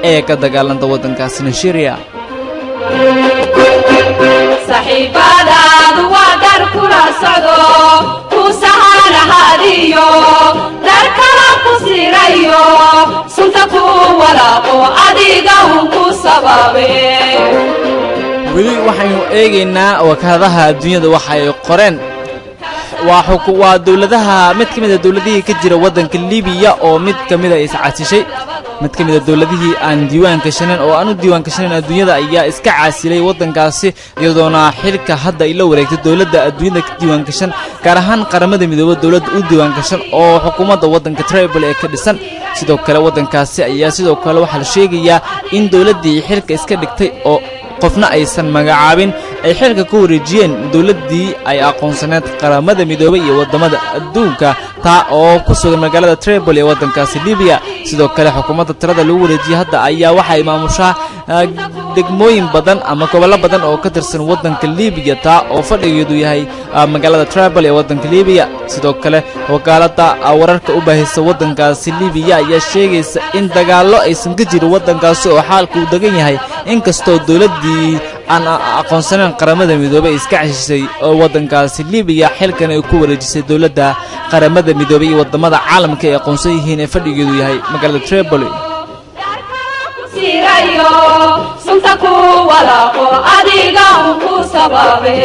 ee ka dagaalanta waddankaasi Nigeria saxiibadaadu waa dar kula socdo ku saharahaadiyo dar kala ku sirayo sunta ku walaaqo adiga ku sababe weli waxaynu eegaynaa wakaaladaha adduunyada waxa ay qoreen waa dowladaha mid kamid ah dowladihii ka jira waddanka Liibiya oo mid kamid ah iscaasishay mid kamid ah dowladihii aan diiwaan gashanin oo aanu diiwaan gashanin adduunyada ayaa iska caasilay waddankaasi iyadoona xilka hadda ay la wareegtay dowladda adduunyada ka diiwaan gashan gaar ahaan qaramada midoobay dowladda u diiwaan gashan oo xukuumadda waddanka Tribal ee ka dhisan sidoo kale waddankaasi ayaa sidoo kale waxa la sheegayaa in dowladdii xilka iska dhigtay oo qofna aysan magacaabin ay xilka ku wareejiyeen dowladdii ay aqoonsaneed qaramada midoobay iyo wadamada adduunka taa oo ku sugan magaalada Tripoli ee waddankaasi Liibiya sidoo kale xukuumadda tirada lagu wareejiyay hadda ayaa waxa ay maamushaa degmooyin badan ama gobollo badan oo ka tirsan waddanka Liibiya taa oo fadhigeedu yahay magaalada Tripoli ee waddanka Liibiya sidoo kale wakaaladda wararka u baahisa waddankaasi Liibiya ayaa sheegaysa in dagaallo aysan ka jirin waddankaasi oo xaalku degan yahay inkastoo dowladdii aan aqoonsaneyn qaramada midoobay iska cashisay oo waddankaasi Liibiya xilkan ay ku wareejisay dowladda qaramada midoobay iyo wadamada caalamka ay aqoonsan yihiin ee fadhigeedu yahay magaalada Tripoli sirayo sunta ku walaaqo adiga ku sababe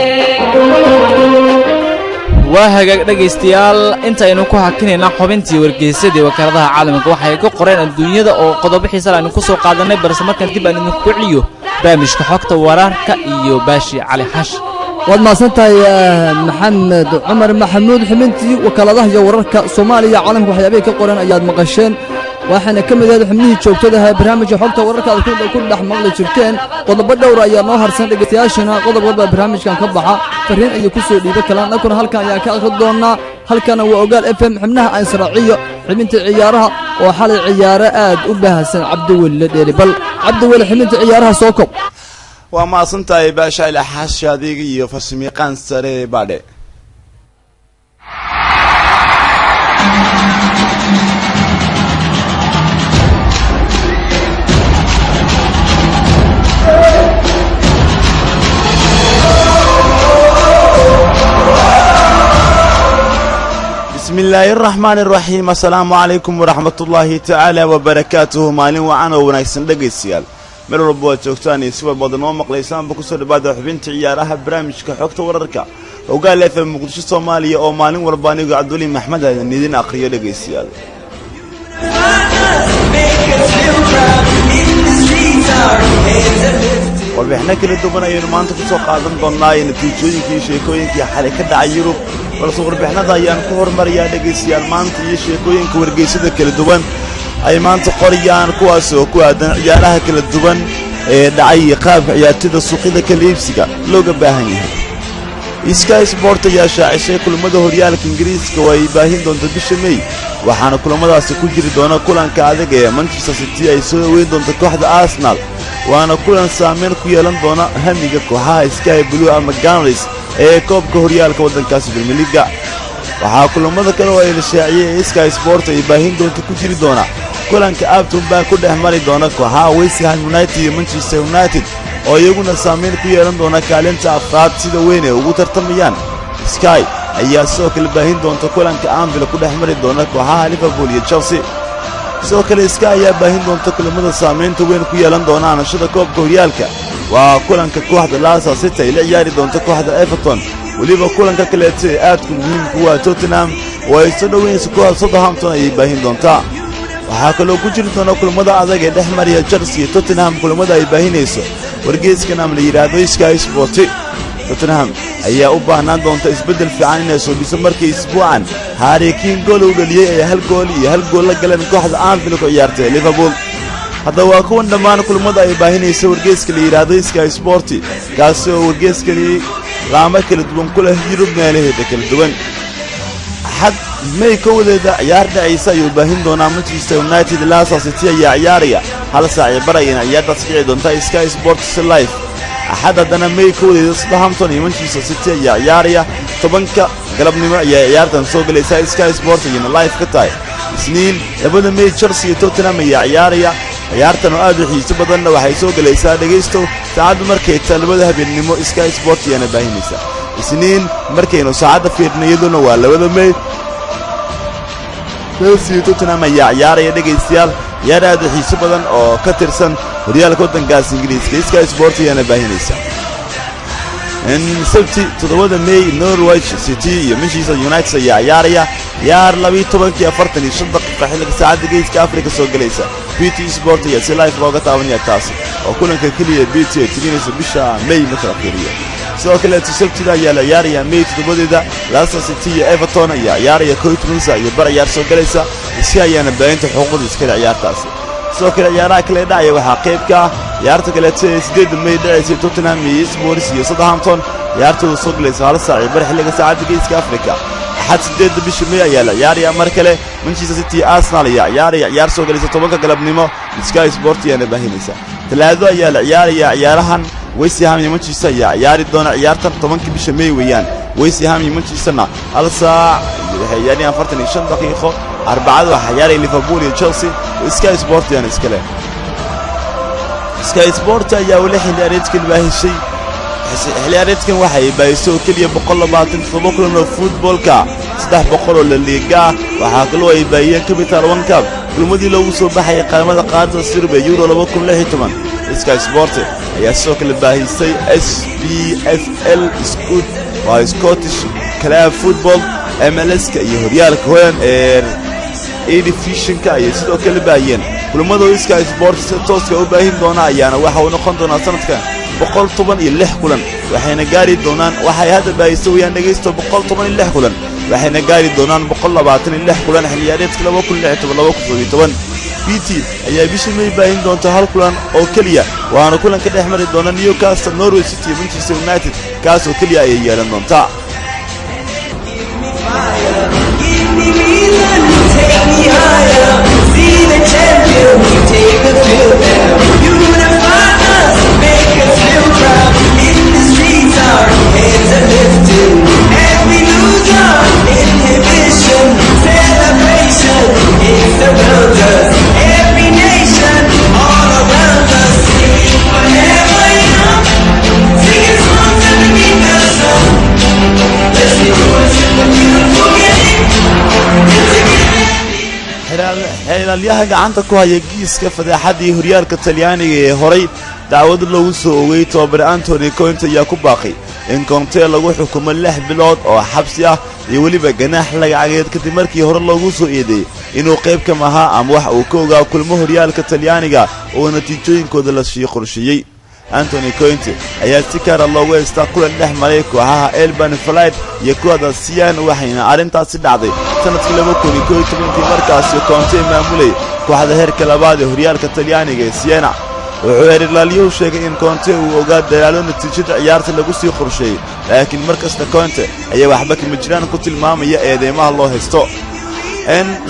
waa hagaag dhageystayaal intaynu ku hakinayna xubintii wargeysadii wakaaladaha caalamka waxay ka qoreen adduunyada oo qodobo xiiso leh ku soo qaadanay balse markaan dib aan idinku celiyo barnaamijka xogta wararka iyo Baashi Cali Xash waad maasantahay maxamed cumar maxamuud xubintii wakaaladaha iyo wararka Soomaaliya caalamka waxyaabay ka qoreen ayaad maqasheen waxaana kamid ah xubnihii joogtada ah barnaamijka xogta wararka aad ku dhex maqli jirteen qodobo dhowr ayaa noo harsan dhageystayaashana qodob walba barnaamijkan ka baxa fariin ay ku soo dhiibo kala nakuna halkan ayaa ka akhri doonaa halkana waa ogaal FM xubnaha ay saraaciyo xubinta ciyaaraha oo xalay ciyaaro aad u baahsan Cabdiweli Dheeri bal Cabdiweli xubinta ciyaaraha soo kob waa maasantahay Baashi Cali Xash adiga iyo farsamayaqaan sare baadhe بسم الله الرحمن الرحيم السلام عليكم ورحمة الله تعالى وبركاته مالين وعنا ونايسن دقيسيال ملو ربوة جوكتاني سوى بضن ومقليسان بكسر بعد حبين تعيارها برامج كحوكت ورركا وقال لي في مقدش الصومالية او مالين ورباني قعدولي محمد هذا الندين اقرية دقيسيال warbixino kala duwan ayaynu maanta ku soo qaadan doonnaa natiijooyinkii sheekooyinkii xalay ka dhacay Yurub balse warbixinada ayaan ku hormariyaa dhageystayaal maanta iyo sheekooyinka wargeysada kala duwan ay maanta qoriyaan kuwaas oo ku aadan ciyaaraha kala duwan ee dhacay qaabka ciyaartida suuqyada kala iibsiga looga baahan yahay Sky Sport ayaa shaacisay kulamada horyaalka Ingiriiska oo ay baahin doonto bisha May waxaana kulamadaasi ku jiri doona kulanka adag ee Manchester City ay soo weyn doonto kooxda Arsenal waana kulan saameyn ku yeelan doona hamiga kooxaha Sky Blue ama Gunners ee koobka horyaalka waddankaasi Premier League waxaa kulamada kale oo ay la shaaciyay Sky Sport ay baahin doonto ku jiri doona kulanka Everton baa ku dhex mari doona kooxaha West Ham United iyo Manchester United oo iyaguna saameyn ku yeelan doona kaalinta afraad sida weyn ee ugu tartamayaan Sky ayaa soo kale baahin doonta kulanka Anfield ku dhex mari doona kooxaha Liverpool iyo Chelsea soo kale Sky ayaa baahin doonta kulamada saameynta weyn ku yeelan doona anashada koobka horyaalka waa kulanka kooxda Leicester City ay la ciyaari doonta kooxda Everton waliba kulanka kale ee aad ku muhiim ku ah Tottenham oo ay soo dhaweynayso kooxda Southampton ay baahin doonta waxaa kaloo ku jiri doona kulamada adag ee dhex mariya Chelsea iyo Tottenham kulamada ay baahinayso wargeyskan ama la yiraahdo Sky Sport. Tottenham ayaa u baahnaan doonta isbedel fiican inay soo dhiso markii isbuucan Harry Kane gool u dhaliyay ee hal gool la galeen kooxda Anfield ku ciyaartay Liverpool. hadda waa kuwan dhammaan kulamada ay baahinayso wargeyska la yiraahdo Sky Sport kaas oo wargeyskani laama kala duwan ku leh Yurub meelaheeda kala duwan. حد ماي كودة عيار دعيسى يباهن دونا مانشستر يونايتد لاسا سيتي عياريا هل ساعي براين عيار تصفيع دون تاي سكاي سبورتس لايف أحد دنا ماي كودة سدهامتون مانشستر سيتي عياريا طبنكا قلبني ما عيار تنسوق لي سكاي سبورتس ين لايف كتاي سنين يبدا ماي تشيلسي توتنهام عياريا عيارتنا aadu xiiso badan waxay soo galaysaa dhageysto saacad markay talabada habeenimo Sky Sport yana baahinaysa isniin markaynu saacada fiirnayaduna waa labada May Chelsea Tottenham ayaa ciyaaraya dhageystayaal ciyaar aad xiiso badan oo ka tirsan horyaalka wadankaas Ingiriiska Sky Sport yana baahinaysa in sabti 7 May Norwich City iyo Manchester United ayaa ciyaaraya ciyaar 12:45 daqiiqo xilliga saacada geeska Afrika soo galaysa BT Sport iyo si live looga taabanaya taas oo kulanka kaliya BT tirinaysa bisha May marka fiiriyo sidoo kale sabtida ayaa la ciyaaraya May 7-deeda Leicester City iyo Everton ayaa ciyaaraya Coitminsa iyo bar ciyaar soo galaysa si ayana baahinta xuquuqda iska ciyaartaasi sidoo kale ciyaaraha kale dhacaya waxaa qayb ka ciyaarta kale 8 May dhacaysa Tottenham iyo Spurs iyo Southampton ciyaartooda soo galaysa hal saac bar xilliga saacada geeska Afrika حد 8 بش مية يا عياري مركله مانشستر سيتي أرسنال يا عيار سوق ليس طبقة قلب نيمو سكاي سبورت يا نباهينيسا ثلاثة يا عيارهن ويسهام مانشستر يا عياري دون عيارتن طبقة بش مية ويان ويسهام مانشسترنا ألسا يعني أفرتني 5 دقيقة 4 وحياري ليفربول وتشيلسي وسكاي سبورت يعني سكاي سبورت يا ولح اللي أريد كل باهي الشيء حليارتكن waxay bayso kaliya 127 kulan oo footballka 300 liiga waxa kale oo ay baayeen capital one cup kulmadii lagu soo baxay qaamada qaarada sirbe euro 2016 Sky Sport ayaa soo kala baahisay SPFL Scottish Club Football MLS ka iyo horyaalka hooyan ee division-ka ay sidoo kale baayeen kulamada Sky Sport si toos ah u baahin doona ayaana waxa uu noqon doona sanadkan 116 kulan waxayna gaari doonaan waxay hadda baayisayaan dhageysto 116 kulan waxayna gaari doonaan 126 kulan xiliyaareedka 2016 BT ayaa bishii May baahin doonta hal kulan oo kaliya waana kulan ka dhex mari doona Newcastle Norwich City iyo Manchester United kaas oo kaliya ay yeelan doonta xeelaliyaha gacanta ku haya giiska fadeexadii horyaalka Talyaaniga ee horay dacwad lagu soo oogay Tobar Anthony Conte ayaa ku baaqay in Conte lagu xukumo 6 bilood oo xabsi ah iyo waliba ganaax lacageed kadib markii hore lagu soo eedeeyay inuu qayb ka ahaa ama wax uu ka ogaa kulmo horyaalka Talyaaniga oo natiijooyinkooda la sii qorsheeyay Anthony Conte ayaa si gaar ah loogu heystaa kulan dhex maray kooxaha Alban Flight iyo kooxda Sian waxayna arrintaasi dhacday sanadkii 2011 markaas Conte maamulay kooxda heerka labaad ee horyaalka Talyaaniga ee Siena wuxuu Erlaaliyo sheegay in Conte uu ogaa dalaalo natiijada ciyaarta lagu sii qorsheeyay laakiin markasta Conte ayaa waxba ka jiraan ku tilmaamaya eedeymaha loo haysto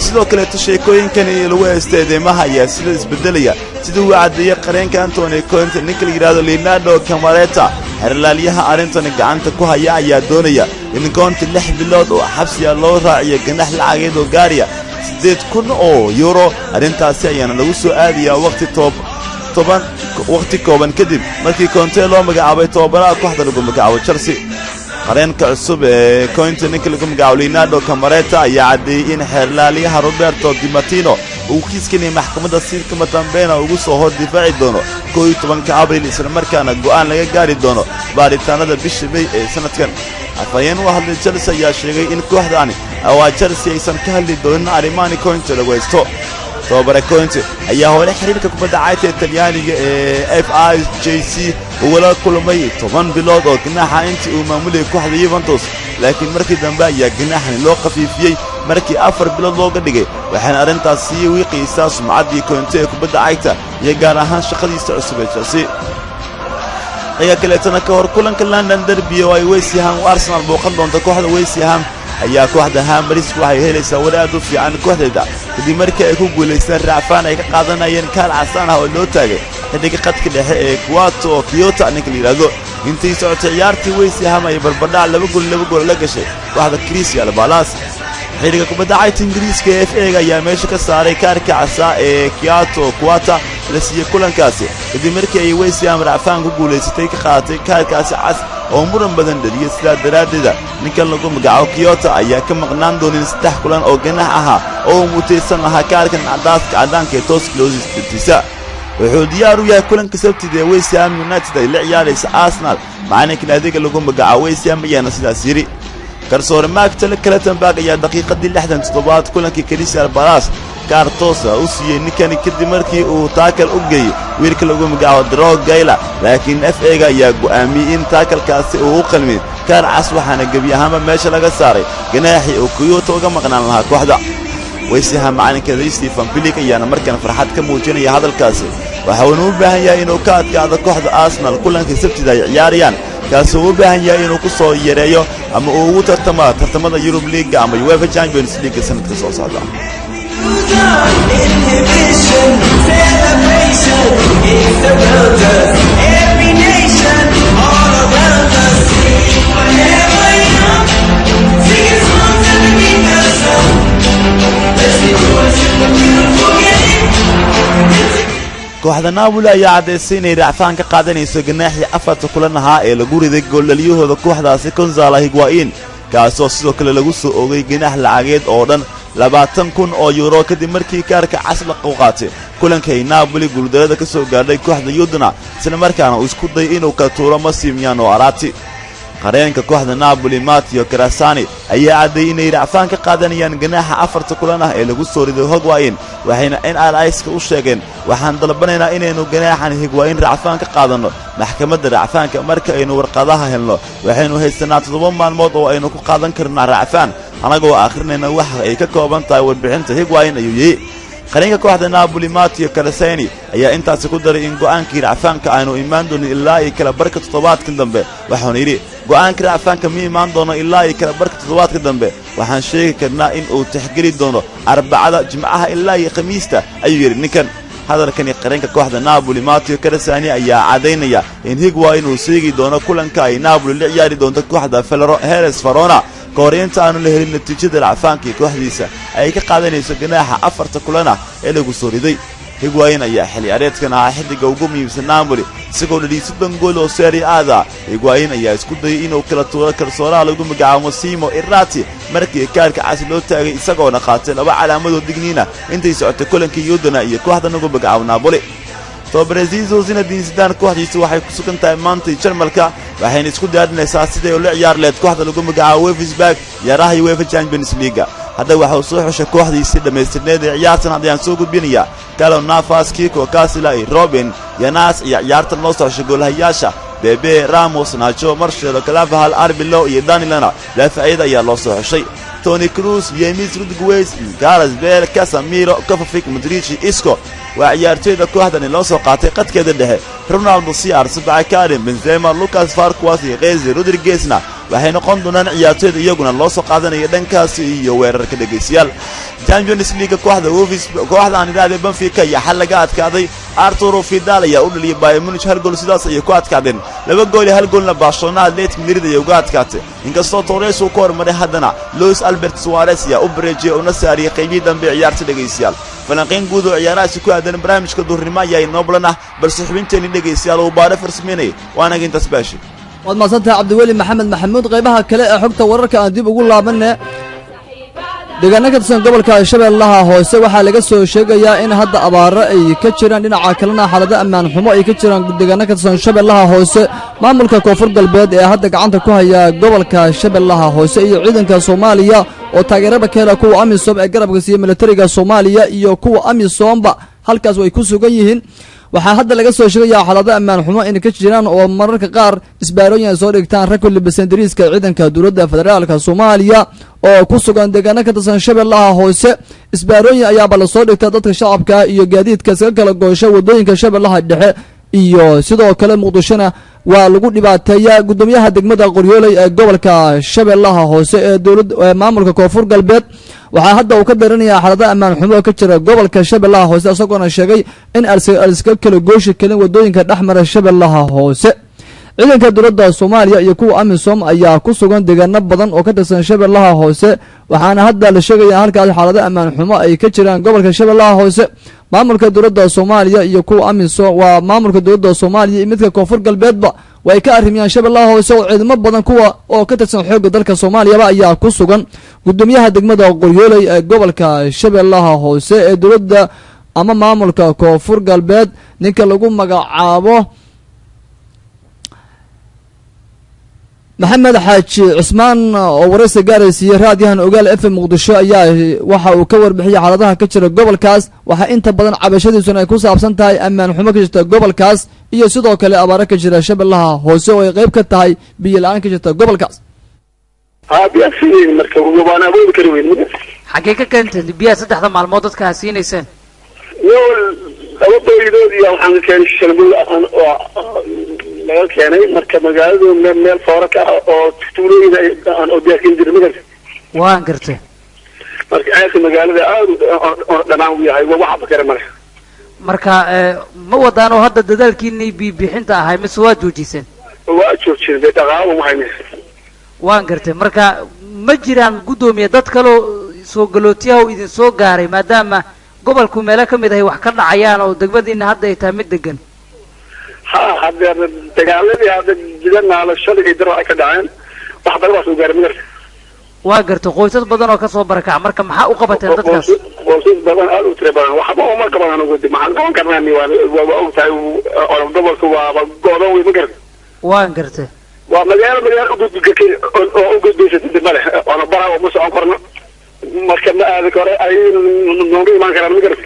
sidoo kale sheekooyinkan lagu heystay eedeymaha ayaa sida isbedelaya sidoo uu cadeeyay qareenka Anthony Conte ninka la yiraahdo Leonardo Camaretta Erlaaliyaha arrintan gacanta ku haya ayaa doonaya in Conte 6 bilood oo xabsi loo raaciyo ganaax lacageed oo gaariya 8,000 euro arrintaasi ayaana lagu soo aadiyaa waqti kooban kadib markii Conte loo magacaabay tababaraha kooxda lagu magacaabo Chelsea qareenka cusub ee Conte ninka lagu magacaabo Leonardo Camaretta ayaa cadeeyay in xeerlaaliyaha Roberto Di Martino uu kiiskani maxkamadda Sirka Matambeena ugu soo hor difaaci doono 11 Abriil isla markaana go'aan laga gaari doono baaritaanada bisha May ee sanadkan afayeen u hadlay Chelsea ayaa sheegay in kooxdani Chelsea aysan ka hadli doonin arrimaha Conte lagu haysto tababare Conte ayaa hore xiriirka kubadda cagta ee Talyaaniga ee FIJC wala kulmay 10 bilood oo ganaxa intii uu maamulay kooxda Juventus laakiin markii dambe ayaa ganaxan loo qafiifiyay markii 4 bilood looga dhigay waxaana arintaas sii wiiqaysaa sumcaddii Conte ee kubadda cagta iyo gaar ahaan shaqadiisa cusub ee Chelsea ayaa kaleetana ka hor kulanka London Derby oo ay West Ham Arsenal booqan doonto kooxda West Ham ayaa kooxda Hammers waxay helaysaa waraad u fiican kooxdeeda kadib markii ay ku guuleysteen raafaan ay ka qaadanayeen kaal casaan ah oo loo taagay xiddiga qadka dhexe ee Kyoto ninka la yiraahdo intii socotay ciyaartii West Ham ay barbardhac 2 gool la gashay kooxda Crystal Palace xiriirka kubadda cagta Ingiriiska ee FA ayaa meesha ka saaray kaarka casaan ee Kyoto la siiyay kulankaasi kadib markii ay West Ham raafaan ku guuleysatay ka qaadatay kaarkaasi cas oo muran badan dhaliyay sida daraadeeda ninka lagu magacaabo Kyoto ayaa ka maqnaan doonin 3 kulan oo ganax ah oo mutaysan lahaa kaarkan cadaanka ee toos closestiisa wuxuu diyaar u yahay kulanka Sabtida ee West Ham United ay la ciyaaraysa Arsenal maalinka naadiga lagu magacaabo West Ham ayaana sidaas yiri garsoore Mark Kaltenberg ayaa daqiiqadii 67 kulankii Crystal Palace Cartos u siiyay ninkani kadib markii uu taakal u geeyay wiilka lagu magacaabo Drogba laakiin FA ayaa go'aamiyay in taakalkaasi uu u qalmay kaar cas waxaana gabi ahaanba meesha laga saaray ganaaxi oo Kyoto uga maqnaan lahaa kooxda West Ham maalinka Stephen Bilic ayaana markan farxad ka muujinaya hadalkaasi waxa uu u baahan yahay inuu ka adkaado kooxda Arsenal kulanka Sabtida ay ciyaarayaan kaasoo u baahan yahay inuu ku soo yareeyo ama uu ugu tartamada Europe League ama UEFA Champions League sanadka soo socda kooxda Napoli ayaa cadeysay inay raafaan ka qaadanayso ganaaxii 4 kulan ahaa ee lagu riday gooldhaliyahooda kooxdaasi Gonzalo Higuain kaasoo sidoo kale lagu soo oogay ganaax lacageed oo dhan 20,000 oo euro kadib markii kaarka cas la qaatay kulankay Napoli guuldarada ka soo gaadhay kooxda Udine isla markaana uu isku day inuu ka tuuro Massimiliano Allegri qareenka kooxda Napoli Matteo Grassani ayaa cadeeyay inay raafaan ka qaadanayaan ganaaxa 4 kulan ah ee lagu soo riday Higuain waxayna NRS u sheegeen waxaan dalbanaynaa inaynu ganaaxan Higuain raafaan ka qaadano maxkamadda raafaanka marka aynu warqadaha helno waxaynu haysanaa 7 maalmood oo aynu ku qaadan karnaa raafaan anagoo akhrinayna waxa ay ka kooban tahay warbixinta Higuain ayuu yiri qareenka kooxda Napoli Matteo Grassani ayaa intaas ku daray in go'aankii raafaanka aanu imaan doonin ilaa ay kala barka toddobaadkan dambe waxaanu yiri go'aankii raafaanka ma imaan doono ilaa ay kala barka toddobaadkan dambe waxaan sheegi karnaa in uu tixgeli doono Arbacada Jimcaha ilaa iyo Khamiista ayuu yiri ninkan hadalkani qareenka kooxda Napoli Matteo Grassani ayaa cadeynaya in Higuain uu seegi doono kulanka ay Napoli la ciyaari doonto kooxda Hellas Verona kooriinta aanu la helin natiijada raafaanka kooxdiisa ay ka qaadanayso ganaaxa 4 kulan ah ee lagu soo riday Higuain ayaa xilli ciyaareedkan ah xiddiga ugu muhiimsan Napoli isagoo dhaliyay 7 gool oo Serie A Higuain ayaa isku dayay inuu kala tuuro kalsoonaha lagu magacaabo Massimo Irrati markii kaarka cas loo taagay isagoona qaatay 2 calaamadood digniina intay socotay kulankii Udine iyo kooxda lagu magacaabo Napoli Brazil Zinedine Zidane kooxdiisu waxay ku sugan tahay maanta Jarmalka waxayna isku diyaarinaysaa sidii uu la ciyaar leed kooxda lagu magacaabo Wolfsburg yaraha UEFA Champions League hadda waxa uu soo xushay kooxdiisa dhameystirneed ee ciyaartan hadda aan soo gudbinaya Carlo Navas Kiko Casilla iyo Robin Yanas iyo ciyaartan loo soo xushay goolahayaasha Bebe Ramos Nacho Marcelo Carvajal Arbelo iyo Danilana daafacyada ayaa loo soo xushay Toni Kroos James Rodriguez Gareth Bale Casemiro Kovacic Modric Isco waa ciyaartoyda kooxdan loo soo qaatay qadkeeda dhexe Ronaldo CR7 Karim Benzema Lucas Vazquez iyo Jose Rodriguezna waxay noqon doonaan ciyaartoyda iyaguna loo soo qaadanaya dhankaas iyo weerarka dhageysiyaal Champions League kooxda Wolfsburg kooxdan iraade Benfica iyo xal laga adkaaday Arturo Vidal ayaa u dhaliyay Bayern Munich hal gool sidaas ay ku adkaadeen 2 gool iyo hal goolna Barcelona Atletico Madrid ay uga adkaatay inkastoo Torres uu ka hormaray haddana Luis Alberto Suarez ayaa u bareejiyay una saariyay qaybtii dambe ciyaarta dhageysiyaal falanqayn guud oo ciyaaraha ku aadan barnaamijka duurnimo ayaa inoo balana balse xubinteeni dhageysiyaal oo baara farsameynay waana intaas baashi waad maasantahay Cabdiweli Maxamed Maxamuud qaybaha kale ee xogta wararka aan dib ugu laabanay deegaanka ka tirsan gobolka Shabeellaha Hoose waxaa laga soo sheegayaa in hadda abaaro ay ka jiraan dhinaca kalena xaalada ammaan xumo ay ka jiraan deegaanka ka tirsan Shabeellaha Hoose maamulka koonfur galbeed ee hadda gacanta ku haya gobolka Shabeellaha Hoose iyo ciidanka Soomaaliya oo taageeraba ka hela kuwa amisom ee garabka siiya militariga soomaaliya iyo kuwa amisomba halkaas way ku sugan yihiin waxaa hadda laga soo sheegayaa xaalado ammaan xumo inay ka jiraan oo mararka qaar isbaarooyin ay soo dhigtaan rag ku libisan dariiska ciidanka dowladda federaalka soomaaliya oo ku sugan deegaano ka tirsan shabeellaha hoose isbaarooyin ayaaba lasoo dhigta dadka shacabka iyo gaadiidka iskaga kala goosha wadooyinka shabeellaha dhexe iyo sidoo kale muqdishona waa lagu dhibaateeyaa gudoomiyaha degmada qoryooley ee gobolka shabeellaha hoose ee dowladda maamulka koonfur galbeed waxaa hadda uu ka daranayaa xaalada ammaan xumo oo ka jira gobolka shabeellaha hoose isagoona sheegay in iska kala gooshi karin wadooyinka dhexmara shabeellaha hoose ciidanka dowladda soomaaliya iyo kuwa amisom ayaa ku sugan deegaano badan oo ka tirsan shabeellaha hoose waxaana hadda la sheegaya halkaas xaalado ammaan xumo ay ka jiraan gobolka shabeellaha hoose maamulka dowladda soomaaliya iyo kuwa amisom waa maamulka dowladda soomaaliya iyo midka koonfur galbeedba way ka arrimiyaan shabeellaha hoose oo ciidamo badan kuwa oo ka tirsan xoogga dalka soomaaliyaba ayaa ku sugan gudoomiyaha degmada qoryooley ee gobolka shabeellaha hoose ee dowladda ama maamulka koonfur galbeed ninka lagu magacaabo maxamed xaaji cismaan oo waraysi gaaraysiiyey raadiyahan ogaal FM muqdisho ayaa waxa uu ka warbixiyay xaaladaha ka jira gobolkaas waxaa inta badan cabashadiisuna ay ku saabsan tahay ammaan xumo ka jirta gobolkaas iyo sidoo kale abaaro ka jira shabeellaha hoose oo ay qayb ka tahay biyo la-aan ka jirta gobolkaas marka waan awoodi kari weyn xaggee ka keentay biyaha saddexda maalmood dadka ha siinayseen laba boydood iyo waxaan ka keenay shalbul oo laga keenay marka magaaladu meel foora ka ah oo tuulooyin aan oo deeqin jirin magarta waan gartay marka aadka magaalada aad oo dhanaan u yahay waxa bakare male marka ma wadaan oo hadda dadaalkiinii bixinta ahay mise waa joojiseen waa joojiseen dhaqaale ma hayne waan gartay marka ma jiraan gudoomiye dad kale soo galootiyaha idin soo gaaray maadaama gobolku meelo ka mid ah wax ka dhacayaan oo degmadiina hadda ay tahay mid degan hadda dagaaladii hadda jidanaala shalay daro ay ka dhaceen wax badan waa soo gaaray magarta waa gartay qoysas badan oo ka soo barakac marka maxaa u qabateen dadkaas qoysas badan aad u tiro badan waxba uma qaban ugu dib maxaan qaban karnaa waa ogtahay oo gobolka waa go'doon way magarta waan gartay waa magaalo u gudbisay oo u gudbisay dib male oo bara oo soo qorno marka ma aad kore ay noogu imaan karaan magarta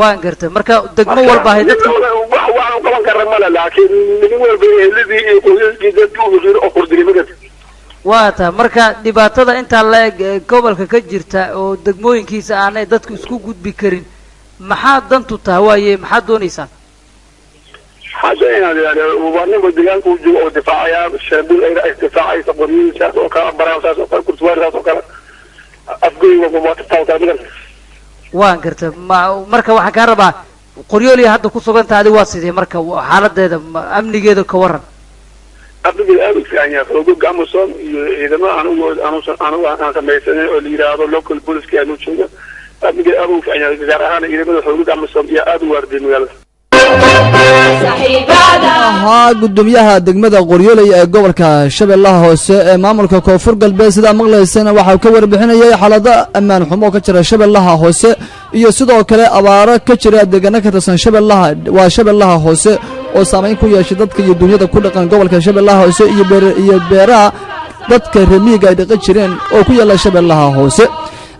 waan gartay marka degmo walba hay dadka wax qaban karnaa male laakiin nin walba ehelidii iyo qoysaskii dadka u jiro oo qordiri magarta waa taa marka dhibaatada intaa la eg gobolka ka jirta oo degmooyinkiisa aanay dadku isku gudbi karin maxaa dantu tahay waaye maxaad doonaysaan حاجة وبعدين بديان كوجو أو دفاعية شربوا أي دفاعية صبرين ساس وكلا برا ساس وكلا كرتوار ساس وكلا أفقي وقوات التوتر مثلا. وان قرت ما مركب واحد كهرباء قريولي هذا كوسو بنت هذه واسطة مركب حالة هذا أمني جدا كورن. أبدي بالأمس يعني خلوق جاموسون إذا ما أنا سمعتني اللي هذا اللوكال بوليس كانوا شنو أبدي بالأمس يعني إذا أنا إذا ما خلوق جاموسون يا أدوار دين ويلا. ahaa gudoomiyaha degmada qoryooley ee gobolka shabeellaha hoose ee maamulka koonfur galbeed sidaa maqlaysana waxaa ka warbixinayay xaalado ammaan xumo ka jira shabeellaha hoose iyo sidoo kale abaaro ka jira deegaano ka tirsan shabeellaha hoose oo saameyn ku yeeshay dadka iyo dunyada ku dhaqan gobolka shabeellaha hoose iyo beeraha dadka reemiyiga ay dhaqan jireen oo ku yaala shabeellaha hoose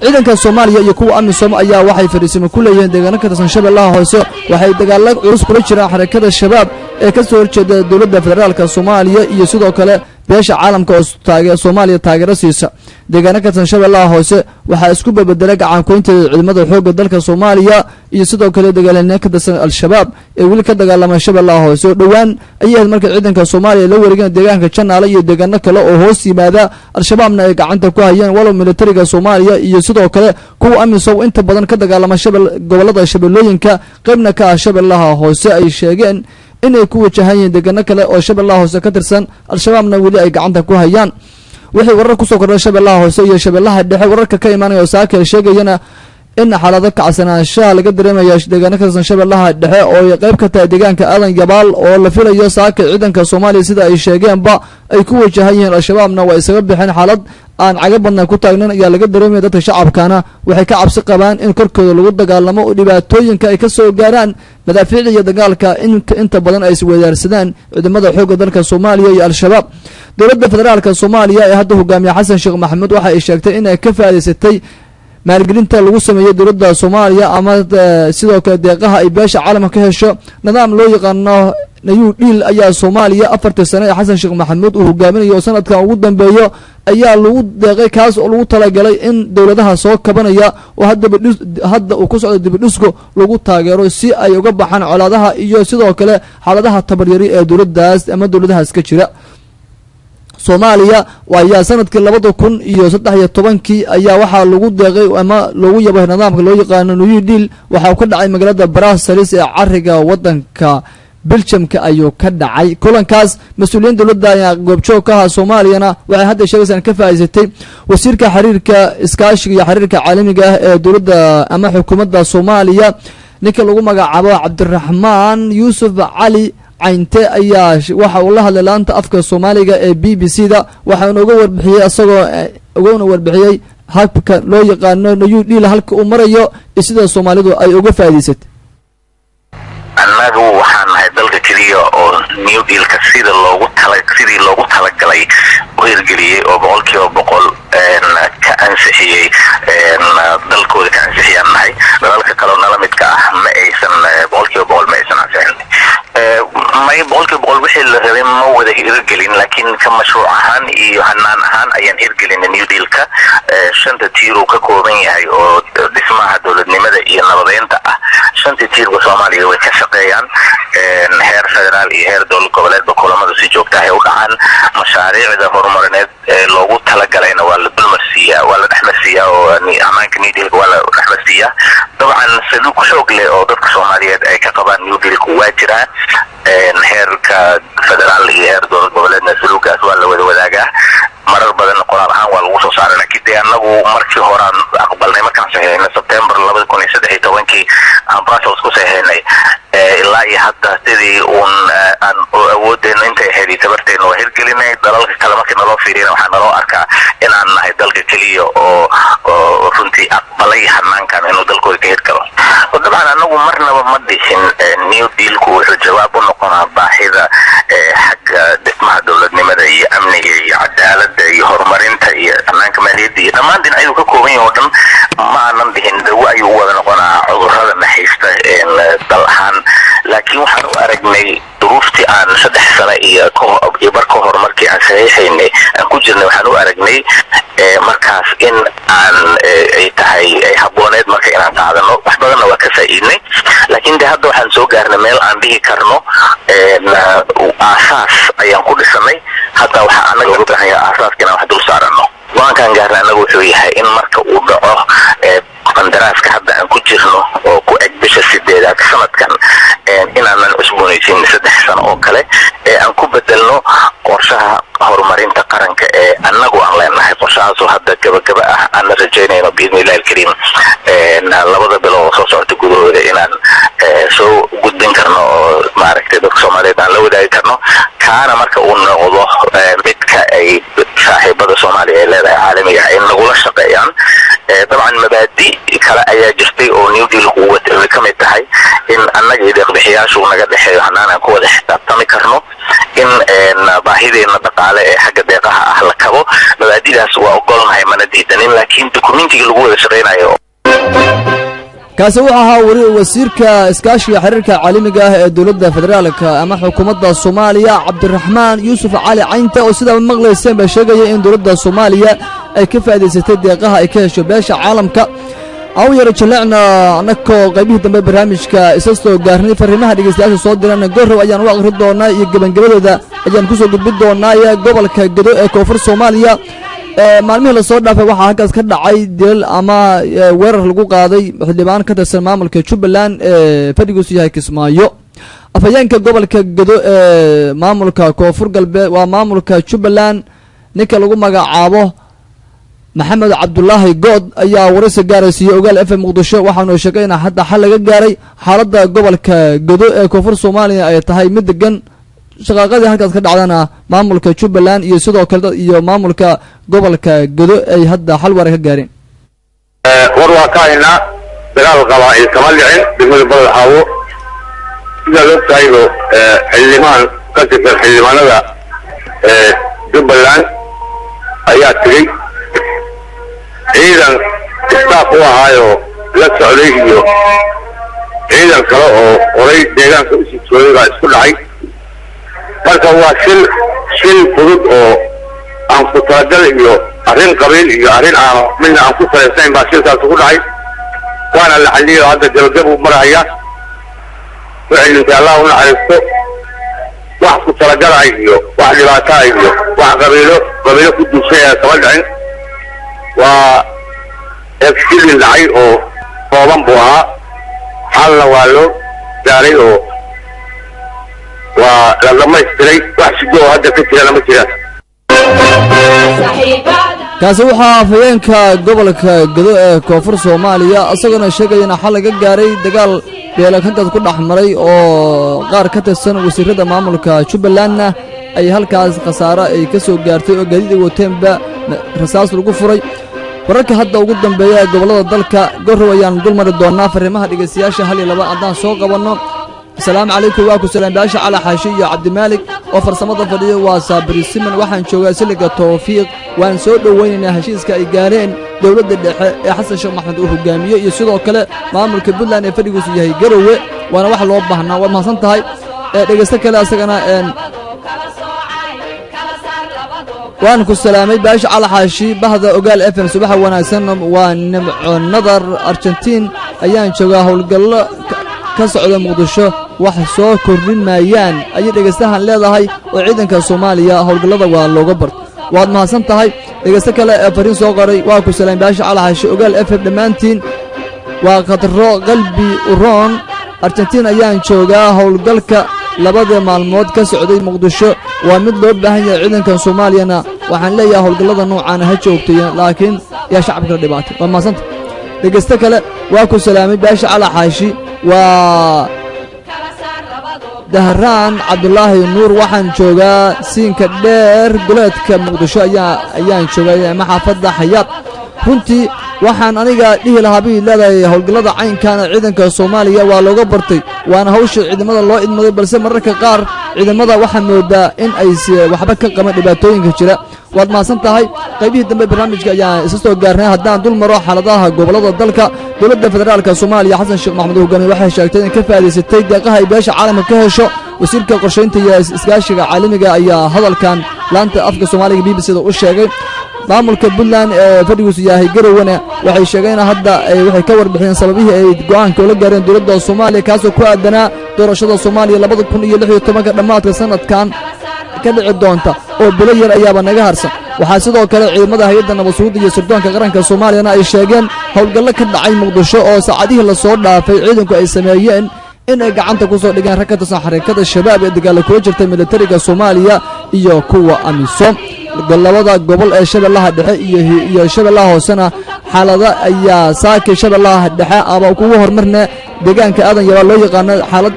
ciidanka Soomaaliya iyo kuwa amisom ayaa waxay fariisimo ku leeyihiin deegaano ka tirsan shabeellaha hoose waxay dagaal culus kula jiraan xarakada shabaab ee ka soo horjeeda dawladda federaalka Soomaaliya iyo sidoo kale beesha caalamka oo taageera Soomaaliya taageero siisa deegaano ka tirsan shabeellaha hoose waxa isku beddelay gacan ku inta ciidamada xoogga dalka Soomaaliya iyo sidoo kale dagaalana ka tirsan al-shabaab ee wili ka dagaalamay shabeellaha hoose oo dhawaan ayay marka ciidanka Soomaaliya la wareegeen deegaanka Janaale iyo deegaano kale oo hoos yimaada al-shabaabna ay gacanta ku hayeen walow militariga Soomaaliya iyo sidoo kale kuwa amisom inta badan ka dagaalama gobolada shabeellooyinka qaybna ka ah shabeellaha hoose ay sheegeen inay ku wajahayeen deegaano kale oo shabeellaha hoose ka tirsan al-shabaabna wili ay gacanta ku hayaan wixii warar ku soo kordhay shabeellaha hoose iyo shabeellaha dhexe wararka ka imaanaya saaka sheegayana in xaalado kacsanaanshaha laga dareemayo deegaano ka tirsan shabeellaha dhexe oo ay qayb ka tahay deegaanka aadan yabaal oo la filayo saaka ciidanka soomaaliya sida ay sheegeenba ay ku wajahan yihiin al-shabaabna waa isaga bixeen xaalad aan caga badna ku taagnan ayaa laga dareemaya dadka shacabkana waxay ka cabsi qabaan in korkooda lagu dagaalamo oo dhibaatooyinka ay ka soo gaaraan madaafiicda iyo dagaalka inta badan ay isweydaarsadaan ciidamada xoogga dalka soomaaliya iyo al-shabaab dowladda federaalka soomaaliya ee hadda hogaamiye xasan sheekh maxamuud waxa ay sheegtay in ay ka faa'iidaysatay maalgelinta lagu sameeyo dowladda soomaaliya ama sidoo kale deeqaha ay beesha caalamka ka hesho nidaam loo yaqaano new deal ayaa soomaaliya 40 sano ee xasan sheekh maxamuud uu hogaaminayo sanadkan ugu dambeeyo ayaa lagu deeqay kaas oo lagu talagalay in dowladaha soo kabanaya oo hadda uu ku socdo dibadhisku lagu taageero si ay uga baxaan colaadaha iyo sidoo kale xaaladaha tabaryari ee dowladaas ama dowladahaas ka jira soomaaliya ayaa sanadkii 2013 ayaa waxaa lagu deeqay ama loogu yabay nidaamka loo yaqaano new deal waxaa ka dhacay magaalada Brussels ee cariga wadanka Belgiumka ayuu ka dhacay kulankaas mas'uuliyiin dawladda ayaa goobjoog ka ah Soomaaliyana waxay hadda sheegaysan ka faa'iideystay wasiirka xiriirka iskaashiga iyo xiriirka caalamiga ah ee dawladda ama xukuumadda Soomaaliya ninka lagu magacaabo Cabdiraxmaan Yuusuf Cali caynte ayaa waxa uu la hadlay laanta afka Soomaaliga ee BBC-da waxa uu uga warbixiyay asagoo uga warbixiyay habka loo yaqaano new deal halka uu marayo sida Soomaalidu ay uga faa'iideysatay annagu waxaan nahay dalka kaliya oo new dealka sidii loogu talagalay u hirgeliyay oo boqolkiiba boqol ka ansixiyay dalkooda ka ansixiyaan nahay dalalka kale oo nala midka ah ma aysan boqolkiiba boqol ma aysan ansixin may boqolkiiba boqol wixii la rabay ma wada hirgelin laakiin ka mashruuc ahaan iyo hanaan ahaan ayaan hirgelin new dealka shanta tiir uu ka kooban yahay oo dhismaha dowladnimada iyo nabadeynta ah shanta tiirka Soomaaliya way ka shaqeeyaan heer federaal iyo heer dowlad goboleedba kulamada si joogto ah u dhacaan mashaariicda horumarineed ee loogu talagalayna waa la dulmarsiiyaa waa la dhexmarsiiyaa oo amaanka new dealka waa la dhexmarsiiyaa dabcan saluug xoog leh oo dadka Soomaaliyeed ay ka qabaan new dealka waa jiraan heerka federaal iyo heer dowlad goboleedna saluugaas waa la wada wadaagaa marar badan qoraal ahaan waa lagu soo saaray laakiin dee annagu markii hore aan aqbalnay markaan saxeynay September 2013 aan Brussels ku saxeynay ilaa iyo hadda sidii aan awoodeen intay heedi tabarteen oo hirgelinay dalalka kale markii naloo fiiriyay waxaa naloo arkaa inaan nahay dalka kaliya oo runtii aqbalay hanaankan inuu dalkooda ka hirgalo dabcan annagu marnaba ma dhihin new dealku wuxuu jawaab u noqonaa baahida xagga dhismaha dowladnimada iyo amniga iyo cadaaladda iyo horumarinta iyo hanaanka maaliyadda iyo dhammaan dhinacyadu ka kooban yahay oo dhan ma aanan dhihin dawo ayuu u wada noqonaa cudurrada naxariista dal ahaan laakiin waxaan u aragnay duruuftii aan 3 sano iyo bar ka hor markii aan saxiixaynay aan ku jirnay waxaan u aragnay markaas in aan ay tahay ay habooneed marka inaan qaadano wax badanna waa ka faa'iidnay laakiin hadda waxaan soo gaarnay meel aan dhihi karno aasaas ayaan ku dhisanay hadda waxa anaga ugu baahan yahay aasaaska inaan wax dul saarano waankaan gaarnay anagu wuxuu yahay in marka uu dhaco qandaraaska hadda aan ku jirno oo ku eg bisha 8aad sanadkan inaanan cusboonaysiin 3 sano oo kale aan ku bedelno qorshaha horumarinta qaranka ee annagu aan leenahay qorshahaasoo hadda gabagaba ah aan rajaynayno biidnillahi alkariim labada bilood oo soo socota gudahooda inaan soo gudbin karno oo maaragtay dadka Soomaaliyeed aan la wadaagi karno kaana marka uu noqdo midka ay saaxiibada Soomaaliya ay leedahay caalamiga in lagula shaqeeyaan dabcan mabaadi kale ayaa jirtay oo new deal uu ka mid tahay in annaga iyo deeqbixiyaashu naga dhaxeeyo hanaan ku wada xisaabtami karno in baahideena dhaqaale ee xagga deeqaha ah la kabo mabaadidaas waa ogolnahay mana diidanin laakiin dokumentiga lagu wada shaqeynayo kaasi wuxuu ahaa wasiirka iskaashiga xiriirka caalamiga ah ee dawladda federaalka ama xukuumadda Soomaaliya Cabdiraxmaan Yuusuf Cali caynte oo sida maqlayseen ba sheegay in dawladda Soomaaliya ay ka faa'iideysatay deeqaha ay ka hesho beesha caalamka aw yar jilacna anako qaybihii dambe barnaamijka isastoo gaarnay fariimaha dhageystayaasha soo dirana gorow ayaan u aqri doonaa iyo gabagabadooda ayaan ku soo gudbin doonaa gobolka Gedo ee koonfur Soomaaliya maalmihii la soo dhaafay waxaa halkaas ka dhacay dil ama weerar lagu qaaday xildhibaan ka tirsan maamulka Jubbaland ee fadhigiisu yahay Kismaayo afayeenka gobolka Gedo ee maamulka koonfur galbeed waa maamulka Jubbaland ninka lagu magacaabo maxamed cabdulaahi good ayaa waraysi gaaraysiiyey ogaal f m muqdisho waxaanu sheegay in hadda xal laga gaaray xaaladda gobolka godo ee koonfur soomaaliya ay tahay mid degan shaqaaqadii halkaas ka dhacdana maamulka jubbaland iyo sidoo kale iyo maamulka gobolka godo ay hadda xal waara ka gaareen war waa ka haynaa dagaal qabaa'il kama dhicin degmada balad xaawo sidaad og tahaybo xildhibaan ka tirsan xildhibaanada jubbaland ayaa tegey ciidan istaaf u ahaayoo la socday iyo ciidan kale oo oray deegaanka usii joogay baa isku dhacay marka waa shil fudud oo aan ku talagal iyo arrin qabiil iyo arrin aan midna aan ku salaysnayn baa shilkaas ugu dhacay waana la xalliyay oo hadda gabagab uu maraya wixii dhintay allah u naxariisto wax ku talagalaay iyo wax dhibaataay iyo wax qabiilo ku duushay ee kama dhicin waa shilin dhacay oo kooban buu ahaa xalna waa loo gaaray oo waa la dhamaystiray wax shido oo hadda ka jirana ma jiraan kaasi waxaa afhayeenka gobolka godo ee koonfur soomaaliya isagoona sheegaya in xal laga gaaray dagaal beelakantaas ku dhex maray oo qaar ka tirsan wasiirada maamulka jubbalandna ay halkaas khasaaro ay ka soo gaartay oo gaadiid ay wateenba rasaas lagu furay wararka hadda ugu dambeeya ee gobollada dalka gorrow ayaan dul mari doonaa fariimaha dhegaystayaasha hal iyo laba haddaan soo qabanno asalaamu calaykum waa ku salaambaasha cala xaashi iyo cabdimaalik oo farsamada fadhiya waa saabiri siman waxaan joogaa siliga tawfiiq waan soo dhowaynaynaa heshiiska ay gaareen dowladda dhexe ee xasan sheekh maxamed uu hogaamiye iyo sidoo kale maamulka puntland ee fadhigiisu yahay garowe waana wax loo baahnaa waad mahadsan tahay dhegaysto kale asagana waan ku salaamay baasha cala xaashi bahda ogaal f m subaxa wanaagsan waa nimco nadar argentiin ayaan joogaa howlgallo ka socda muqdisho wax soo kordhin maayaan ayay dhegaystahan leedahay oo ciidanka soomaaliya howlgallada waa looga bart waad mahadsan tahay dhegaysto kale ee fariin soo qoray waa ku salaam baasha cala xaashi ogaal f m dhammaantiin waa khadro qalbi uroon argentiin ayaan joogaa howlgalka labada maalmood ka socday muqdisho waa mid loo baahan yahay ciidankan soomaaliyana waxaan leeyahay howlgallada noocaana ha joogtaya laakiin yaa shacabka dhibaatay waad mahadsantahay dhegaysto kale waa ku salaamay baasha cala xaashi waa dahraan cabdulaahi nuur waxaan joogaa siinka dheer duleedka muqdisho ayaan joogaa maxaafadda xayaad runtii waxaan aniga dhihi lahaa bay leedahay howlgallada caynkaana ciidanka soomaaliya waa looga bartay waana hawsha ciidamada loo idmaday balse mararka qaar ciidamada waxaa moodaa in ay waxba ka qaban dhibaatooyinka jira waad mahadsan tahay qaybihii dambe barnaamijka ayaan isa soo gaarnay haddaan dul maro xaaladaha gobollada dalka dowladda federaalka soomaaliya xasan sheekh maxamed hogaamiye waxay sheegtay in ka faa'iidaysatay deeqaha ay beesha caalamka ka hesho wasiirka qorshaynta iyo iskaashiga caalamiga ayaa hadalkan laanta afka soomaaliga b b c da u sheegay maamulka puntland ee fadhigiisu yahay garowana waxay sheegeen hadda waxay ka warbixiyeen sababihii ay go'aanka ula gaareen dowladda soomaaliya kaasoo ku aadanaa doorashada soomaaliya 2016 dhammaadka sanadkan ka dhici doonta oo bilo yar ayaaba naga harsan waxaa sidoo kale ciidamada hay'adda nabad sugidda iyo sirdoonka qaranka soomaaliyana ay sheegeen howlgallo ka dhacay muqdisho oo saacadihii la soo dhaafay ciidanku ay sameeyeen in ay gacanta ku soo dhigeen rag ka tirsan xarakada shabaab ee dagaalla kula jirtay militariga soomaaliya iyo kuwa amisom labada gobol ee shabeellaha dhexe iyo shabeellaha hoosena xaalada ayaa saakay shabeellaha dhexe aba kugu hormarna deegaanka aadan yaba loo yaqaano xaalad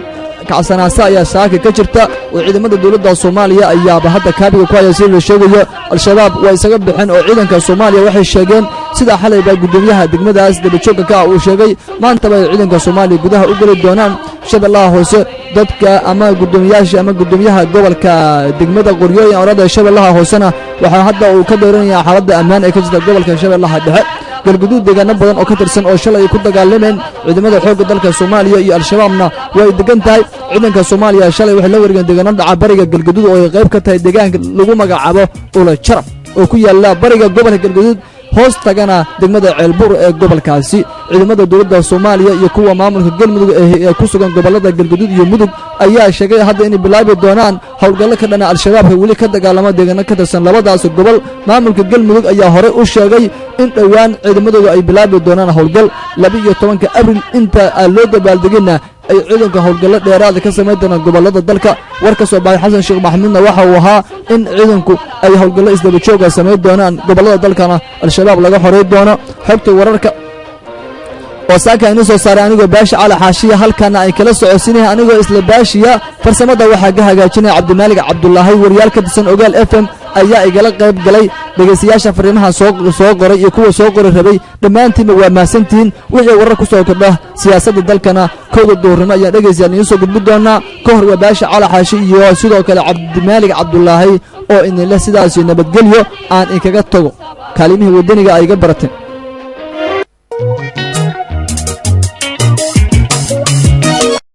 kacsanaasa ayaa saaka ka jirta oo ciidamada dowladda soomaaliya ayaaba hadda kaabiga ku haya sida la sheegayo al-shabaab waa isaga bixeen oo ciidanka soomaaliya waxay sheegeen sida xalayba gudoomiyaha degmadaas dabajoogka ka uu sheegay maantaba ay ciidanka soomaaliya gudaha u geli doonaan shabeellaha hoose dadka ama gudoomiyaasha ama gudoomiyaha gobolka degmada qoryooyin orada shabeellaha hoosena waxaa hadda uu ka dheeranayaa xaaladda ammaan ee ka jirta gobolka shabeellaha dhexe galguduud deegaano badan oo ka tirsan oo shalay ay ku dagaalameen ciidamada xoogga dalka soomaaliya iyo al-shabaabna way degan tahay ciidanka soomaaliya shalay waxay la wareegeen deegaano dhaca bariga galguduud oo ay qayb ka tahay deegaanka lagu magacaabo ula jarab oo ku yaalla bariga gobolka galguduud hoos tagana degmada ceelbuur ee gobolkaasi ciidamada dowladda soomaaliya iyo kuwa maamulka galmudug ee ku sugan gobollada galguduud iyo mudug ayaa sheegay hadda inay bilaabi doonaan howlgallo ka dhana al-shabaabka weli ka dagaalama deegaano ka tirsan labadaas gobol maamulka galmudug ayaa horey u sheegay in dhowaan ciidamadooda ay bilaabi doonaan howlgal 12 abril inta aan loo dabaaldegina ay ciidanka howlgallo dheeraada ka samayn doonaan gobollada dalka war ka soo baxay xasan sheekh maxamuudna waxa uu ahaa in ciidanku ay howlgallo isdaba jooga samayn doonaan gobollada dalkana al-shabaab laga xoray doono xogta wararka oo saaka inuu soo saaray anigoo baashi cali xaashiya halkana ay kala socodsiinayaan anigoo isla baashiya farsamada waxaa ka hagaajinaya cabdimaalig cabdulaahi wariyaal ka tirsan ogaal FM ayaa igala qayb galay dhegaystayaasha fariimaha soo qoray iyo kuwa soo qori rabay dhammaantiinba waa mahadsantihiin wixii warar ku soo kordha siyaasadda dalkana kooda duurnimo ayaan dhegaystayaal idiin soo gudbin doonaa ka hor waa baashi cali xaashi iyo sidoo kale cabdimaalig cabdulaahi oo idinleh sidaasi nabadgelyo aan inkaga tago kaalimihii waddaniga ay iga barateen